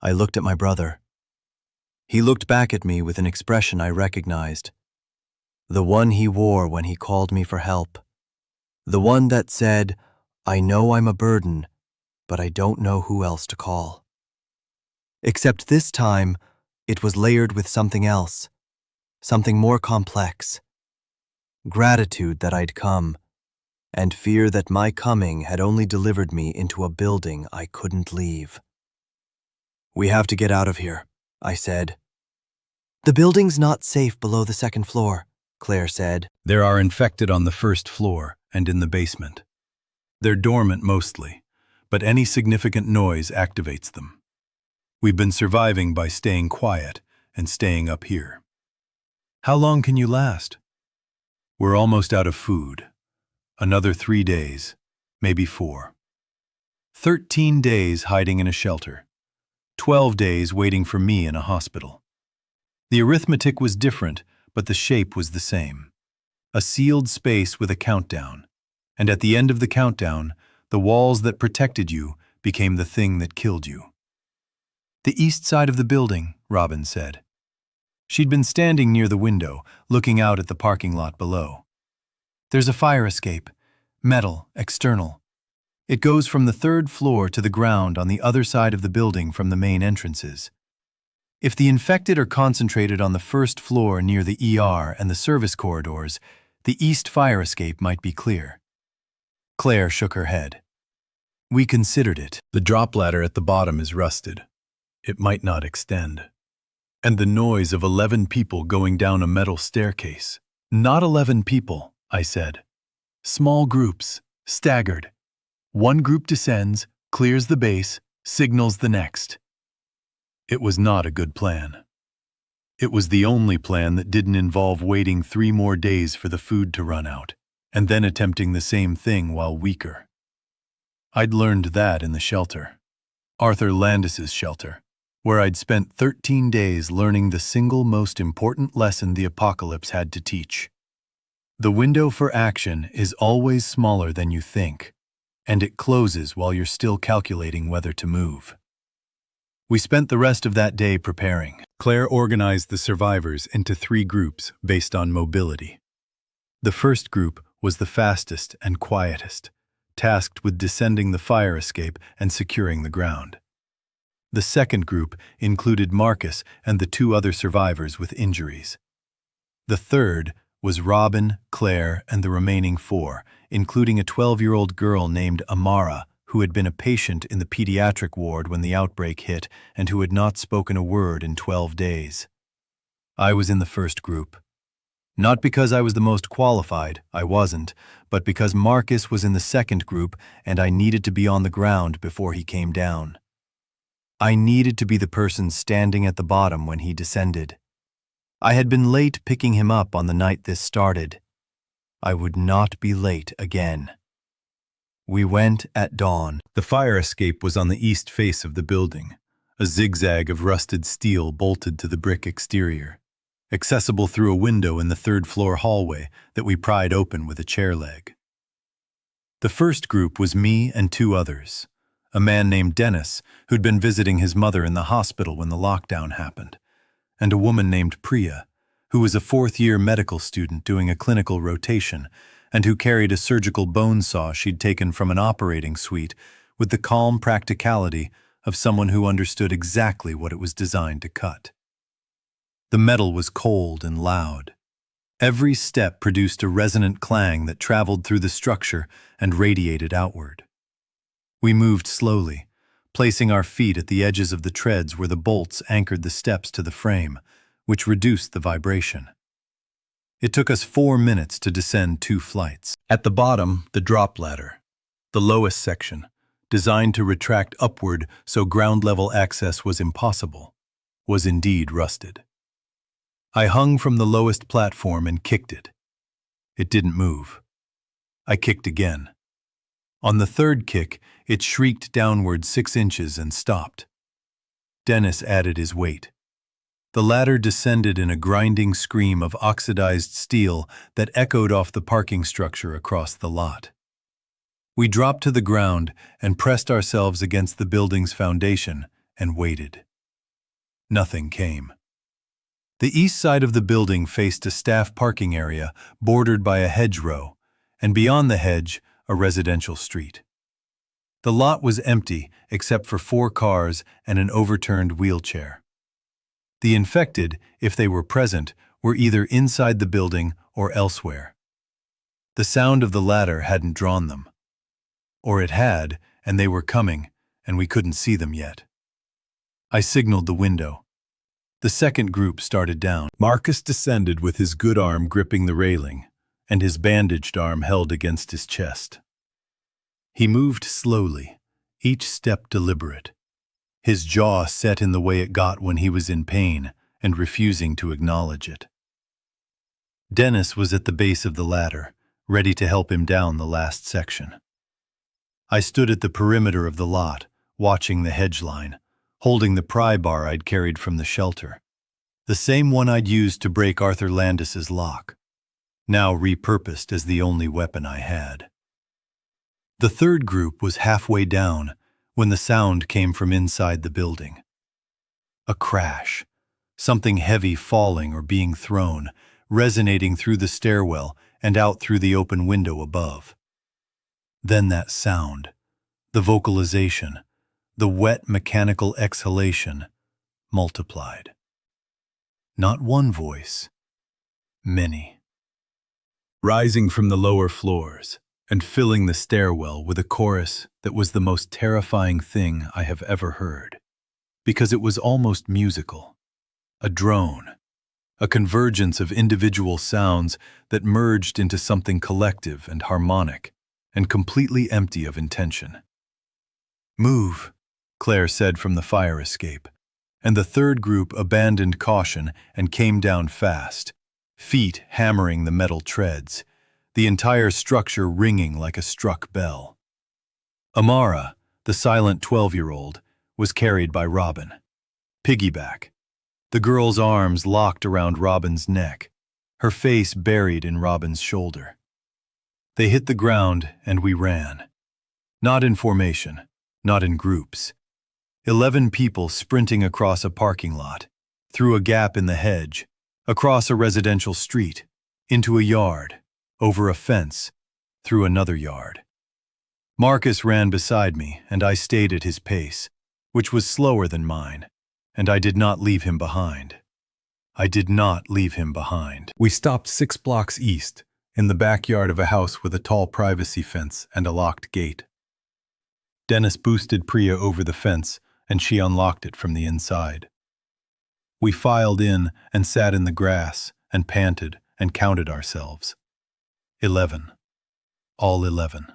I looked at my brother. He looked back at me with an expression I recognized. The one he wore when he called me for help. The one that said, "I know I'm a burden, but I don't know who else to call." Except this time, it was layered with something else. something more complex. Gratitude that I'd come, and fear that my coming had only delivered me into a building I couldn't leave. "We have to get out of here," I said. "The building's not safe below the second floor," Claire said. "There are infected on the first floor and in the basement. They're dormant mostly, but any significant noise activates them. We've been surviving by staying quiet and staying up here." "How long can you last?" "We're almost out of food. Another 3 days, maybe 4. 13 days hiding in a shelter. 12 days waiting for me in a hospital." The arithmetic was different, but the shape was the same. A sealed space with a countdown. And at the end of the countdown, the walls that protected you became the thing that killed you. "The east side of the building," Robin said. She'd been standing near the window, looking out at the parking lot below. "There's a fire escape. Metal, external. It goes from the 3rd floor to the ground on the other side of the building from the main entrances. If the infected are concentrated on the 1st floor near the ER and the service corridors, the east fire escape might be clear." Claire shook her head. "We considered it. The drop ladder at the bottom is rusted. It might not extend. And the noise of 11 people going down a metal staircase." "Not 11 people," I said. "Small groups, staggered. One group descends, clears the base, signals the next." It was not a good plan. It was the only plan that didn't involve waiting 3 more days for the food to run out, and then attempting the same thing while weaker. I'd learned that in the shelter. Arthur Landis's shelter, where I'd spent 13 days learning the single most important lesson the apocalypse had to teach. The window for action is always smaller than you think, and it closes while you're still calculating whether to move. We spent the rest of that day preparing. Claire organized the survivors into 3 groups based on mobility. The first group was the fastest and quietest, tasked with descending the fire escape and securing the ground. The second group included Marcus and the 2 other survivors with injuries. The third was Robin, Claire, and the remaining 4, including a 12-year-old girl named Amara, who had been a patient in the pediatric ward when the outbreak hit and who had not spoken a word in 12 days. I was in the first group. Not because I was the most qualified, I wasn't, but because Marcus was in the second group and I needed to be on the ground before he came down. I needed to be the person standing at the bottom when he descended. I had been late picking him up on the night this started. I would not be late again. We went at dawn. The fire escape was on the east face of the building, a zigzag of rusted steel bolted to the brick exterior, accessible through a window in the 3rd floor hallway that we pried open with a chair leg. The first group was me and 2 others, a man named Dennis, who'd been visiting his mother in the hospital when the lockdown happened, and a woman named Priya, who was a 4th-year medical student doing a clinical rotation and who carried a surgical bone saw she'd taken from an operating suite with the calm practicality of someone who understood exactly what it was designed to cut. The metal was cold and loud. Every step produced a resonant clang that traveled through the structure and radiated outward. We moved slowly, placing our feet at the edges of the treads where the bolts anchored the steps to the frame, which reduced the vibration. It took us 4 minutes to descend 2 flights. At the bottom, the drop ladder, the lowest section, designed to retract upward so ground-level access was impossible, was indeed rusted. I hung from the lowest platform and kicked it. It didn't move. I kicked again. On the 3rd kick, it shrieked downward 6 inches and stopped. Dennis added his weight. The ladder descended in a grinding scream of oxidized steel that echoed off the parking structure across the lot. We dropped to the ground and pressed ourselves against the building's foundation and waited. Nothing came. The east side of the building faced a staff parking area bordered by a hedgerow, and beyond the hedge, a residential street. The lot was empty except for 4 cars and an overturned wheelchair. The infected, if they were present, were either inside the building or elsewhere. The sound of the ladder hadn't drawn them. Or it had, and they were coming, and we couldn't see them yet. I signaled the window. The second group started down. Marcus descended with his good arm gripping the railing, and his bandaged arm held against his chest. He moved slowly, each step deliberate, his jaw set in the way it got when he was in pain and refusing to acknowledge it. Dennis was at the base of the ladder, ready to help him down the last section. I stood at the perimeter of the lot, watching the hedge line, holding the pry bar I'd carried from the shelter, the same one I'd used to break Arthur Landis's lock, now repurposed as the only weapon I had. The third group was halfway down when the sound came from inside the building. A crash, something heavy falling or being thrown, resonating through the stairwell and out through the open window above. Then that sound, the vocalization, the wet mechanical exhalation, multiplied. Not one voice, many. Rising from the lower floors and filling the stairwell with a chorus that was the most terrifying thing I have ever heard, because it was almost musical. A drone, a convergence of individual sounds that merged into something collective and harmonic and completely empty of intention. "Move," Claire said from the fire escape, and the third group abandoned caution and came down fast, feet hammering the metal treads, the entire structure ringing like a struck bell. Amara, the silent 12-year-old, was carried by Robin. Piggyback. The girl's arms locked around Robin's neck, her face buried in Robin's shoulder. They hit the ground and we ran. Not in formation, not in groups. 11 people sprinting across a parking lot, through a gap in the hedge, across a residential street, into a yard, over a fence, through another yard. Marcus ran beside me, and I stayed at his pace, which was slower than mine, and I did not leave him behind. I did not leave him behind. We stopped 6 blocks east, in the backyard of a house with a tall privacy fence and a locked gate. Dennis boosted Priya over the fence, and she unlocked it from the inside. We filed in and sat in the grass and panted and counted ourselves. 11. All 11.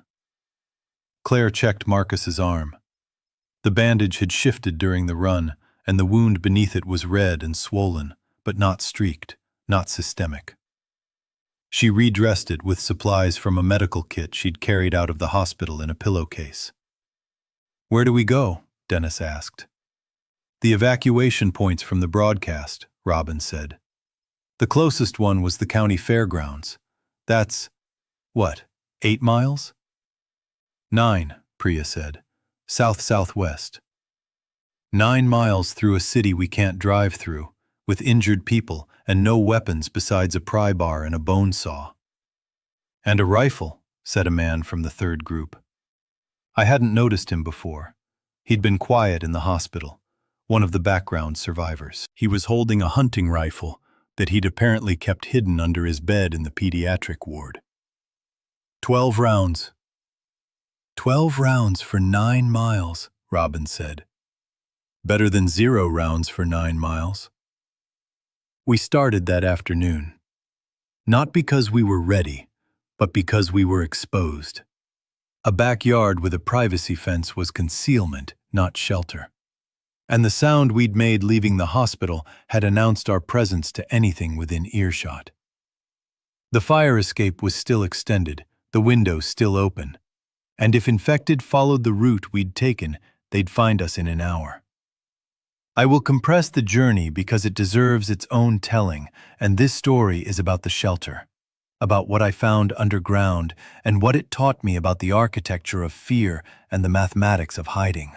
Claire checked Marcus's arm. The bandage had shifted during the run, and the wound beneath it was red and swollen, but not streaked, not systemic. She redressed it with supplies from a medical kit she'd carried out of the hospital in a pillowcase. "Where do we go?" Dennis asked. "The evacuation points from the broadcast," Robin said. "The closest one was the county fairgrounds. That's, 8 miles? 9, Priya said. South-southwest. 9 miles through a city we can't drive through, with injured people and no weapons besides a pry bar and a bone saw." "And a rifle," said a man from the third group. I hadn't noticed him before. He'd been quiet in the hospital, one of the background survivors. He was holding a hunting rifle that he'd apparently kept hidden under his bed in the pediatric ward. 12 rounds. 12 rounds for 9 miles, Robin said. Better than 0 rounds for 9 miles. We started that afternoon. Not because we were ready, but because we were exposed. A backyard with a privacy fence was concealment, not shelter. And the sound we'd made leaving the hospital had announced our presence to anything within earshot. The fire escape was still extended, the window still open. And if infected followed the route we'd taken, they'd find us in an hour. I will compress the journey because it deserves its own telling, and this story is about the shelter, about what I found underground and what it taught me about the architecture of fear and the mathematics of hiding.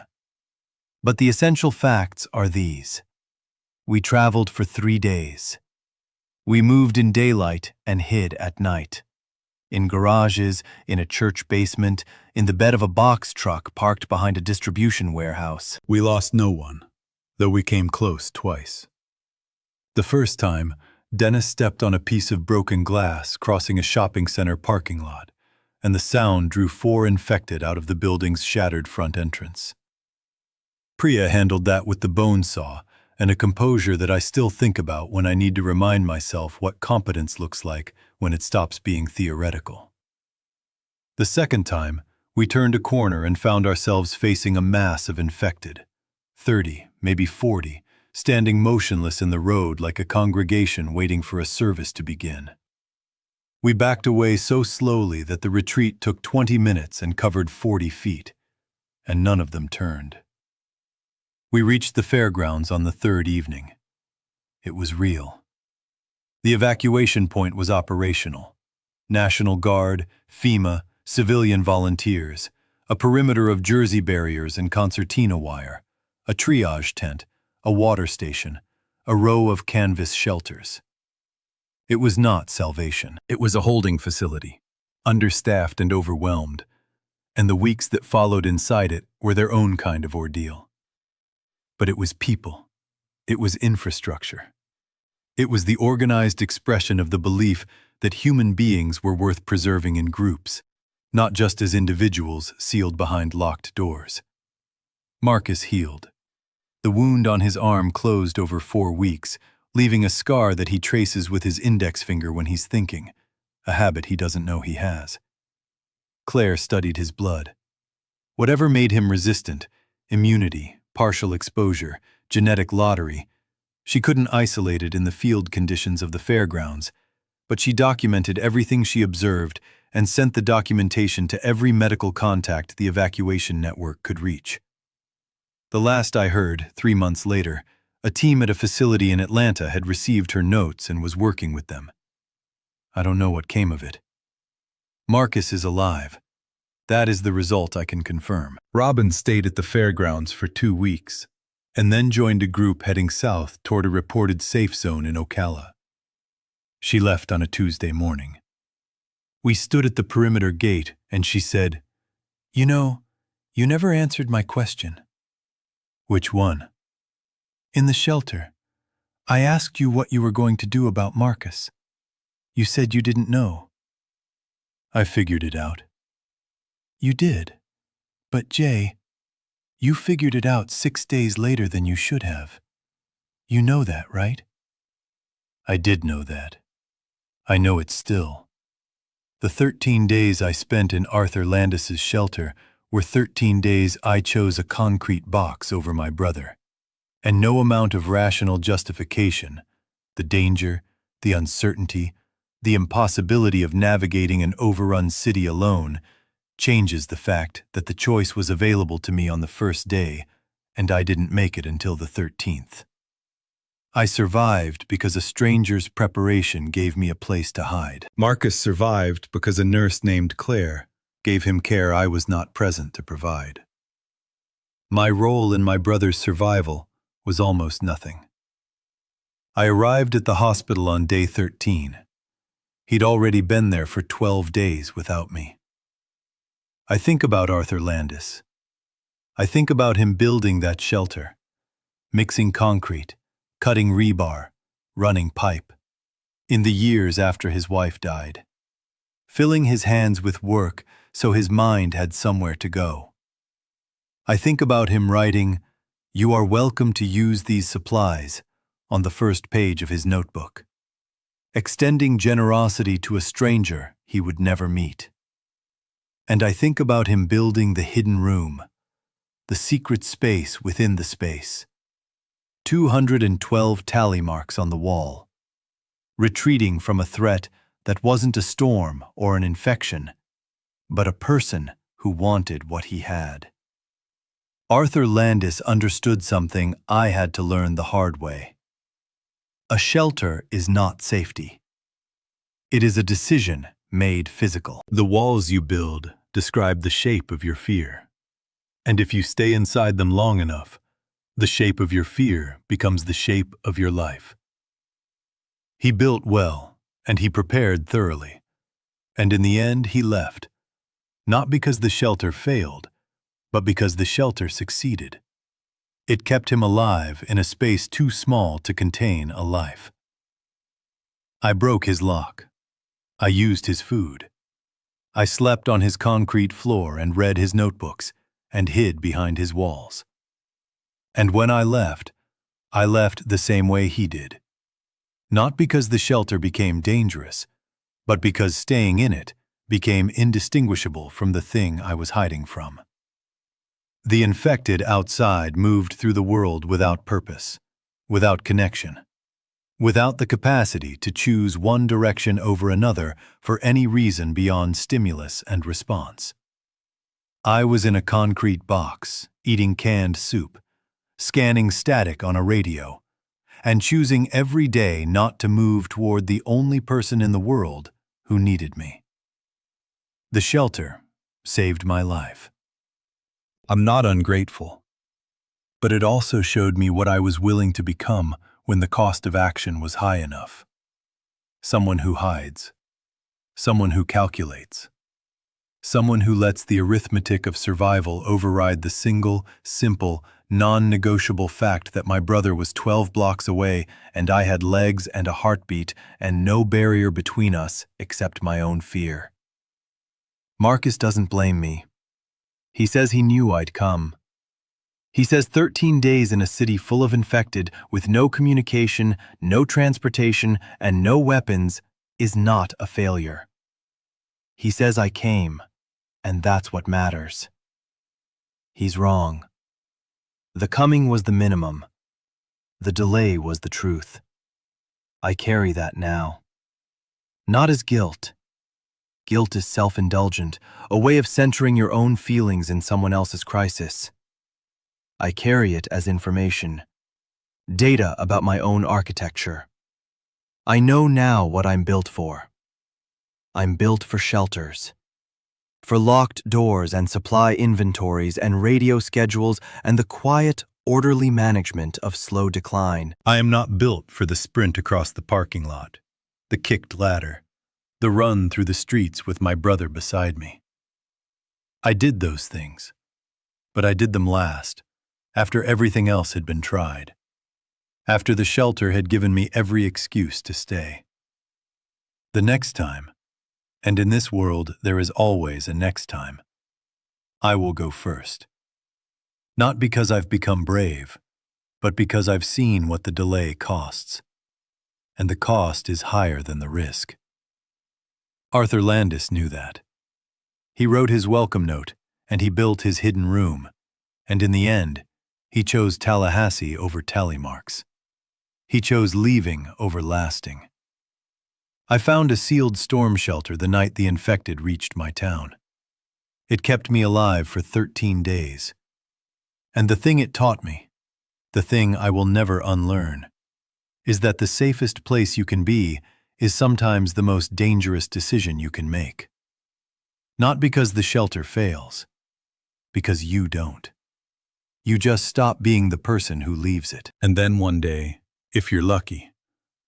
But the essential facts are these. We traveled for 3 days. We moved in daylight and hid at night. In garages, in a church basement, in the bed of a box truck parked behind a distribution warehouse. We lost no one, though we came close twice. The first time, Dennis stepped on a piece of broken glass crossing a shopping center parking lot, and the sound drew 4 infected out of the building's shattered front entrance. Priya handled that with the bone saw and a composure that I still think about when I need to remind myself what competence looks like when it stops being theoretical. The second time, we turned a corner and found ourselves facing a mass of infected, 30, maybe 40, standing motionless in the road like a congregation waiting for a service to begin. We backed away so slowly that the retreat took 20 minutes and covered 40 feet, and none of them turned. We reached the fairgrounds on the third evening. It was real. The evacuation point was operational. National Guard, FEMA, civilian volunteers, a perimeter of jersey barriers and concertina wire, a triage tent, a water station, a row of canvas shelters. It was not salvation. It was a holding facility, understaffed and overwhelmed, and the weeks that followed inside it were their own kind of ordeal. But it was people. It was infrastructure. It was the organized expression of the belief that human beings were worth preserving in groups, not just as individuals sealed behind locked doors. Marcus healed. The wound on his arm closed over 4 weeks, leaving a scar that he traces with his index finger when he's thinking, a habit he doesn't know he has. Claire studied his blood. Whatever made him resistant, immunity, partial exposure, genetic lottery, she couldn't isolate it in the field conditions of the fairgrounds, but she documented everything she observed and sent the documentation to every medical contact the evacuation network could reach. The last I heard, 3 months later, a team at a facility in Atlanta had received her notes and was working with them. I don't know what came of it. Marcus is alive. That is the result I can confirm. Robin stayed at the fairgrounds for 2 weeks, and then joined a group heading south toward a reported safe zone in Ocala. She left on a Tuesday morning. We stood at the perimeter gate, and she said, "You know, you never answered my question." "Which one?" "In the shelter. I asked you what you were going to do about Marcus. You said you didn't know." "I figured it out." "You did. But Jay, you figured it out 6 days later than you should have. You know that, right?" I did know that. I know it still. The 13 days I spent in Arthur Landis's shelter were 13 days I chose a concrete box over my brother. And no amount of rational justification, the danger, the uncertainty, the impossibility of navigating an overrun city alone, changes the fact that the choice was available to me on the first day, and I didn't make it until the 13th. I survived because a stranger's preparation gave me a place to hide. Marcus survived because a nurse named Claire gave him care I was not present to provide. My role in my brother's survival was almost nothing. I arrived at the hospital on day 13. He'd already been there for 12 days without me. I think about Arthur Landis. I think about him building that shelter, mixing concrete, cutting rebar, running pipe, in the years after his wife died, filling his hands with work so his mind had somewhere to go. I think about him writing, "You are welcome to use these supplies," on the first page of his notebook, extending generosity to a stranger he would never meet. And I think about him building the hidden room, the secret space within the space. 212 tally marks on the wall, retreating from a threat that wasn't a storm or an infection, but a person who wanted what he had. Arthur Landis understood something I had to learn the hard way. A shelter is not safety. It is a decision made physical. The walls you build describe the shape of your fear. And if you stay inside them long enough, the shape of your fear becomes the shape of your life. He built well, and he prepared thoroughly. And in the end, he left, not because the shelter failed, but because the shelter succeeded. It kept him alive in a space too small to contain a life. I broke his lock. I used his food. I slept on his concrete floor and read his notebooks and hid behind his walls. And when I left the same way he did. Not because the shelter became dangerous, but because staying in it became indistinguishable from the thing I was hiding from. The infected outside moved through the world without purpose, without connection, without the capacity to choose one direction over another for any reason beyond stimulus and response. I was in a concrete box, eating canned soup, scanning static on a radio, and choosing every day not to move toward the only person in the world who needed me. The shelter saved my life. I'm not ungrateful, but it also showed me what I was willing to become when the cost of action was high enough. Someone who hides, someone who calculates, someone who lets the arithmetic of survival override the single, simple, non-negotiable fact that my brother was 12 blocks away and I had legs and a heartbeat and no barrier between us except my own fear. Marcus doesn't blame me. He says he knew I'd come. He says 13 days in a city full of infected, with no communication, no transportation, and no weapons is not a failure. He says I came, and that's what matters. He's wrong. The coming was the minimum. The delay was the truth. I carry that now. Not as guilt. Guilt is self-indulgent, a way of centering your own feelings in someone else's crisis. I carry it as information, data about my own architecture. I know now what I'm built for. I'm built for shelters, for locked doors and supply inventories and radio schedules and the quiet, orderly management of slow decline. I am not built for the sprint across the parking lot, the kicked ladder, the run through the streets with my brother beside me. I did those things, but I did them last, after everything else had been tried, after the shelter had given me every excuse to stay. The next time, and in this world there is always a next time, I will go first. Not because I've become brave, but because I've seen what the delay costs. And the cost is higher than the risk. Arthur Landis knew that. He wrote his welcome note, and he built his hidden room, and in the end, he chose Tallahassee over tally marks. He chose leaving over lasting. I found a sealed storm shelter the night the infected reached my town. It kept me alive for 13 days. And the thing it taught me, the thing I will never unlearn, is that the safest place you can be is sometimes the most dangerous decision you can make. Not because the shelter fails, because you don't. You just stop being the person who leaves it. And then one day, if you're lucky,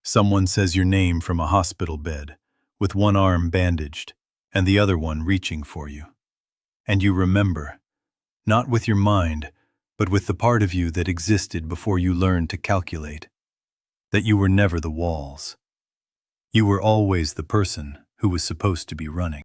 someone says your name from a hospital bed, with one arm bandaged and the other one reaching for you. And you remember, not with your mind, but with the part of you that existed before you learned to calculate, that you were never the walls. You were always the person who was supposed to be running.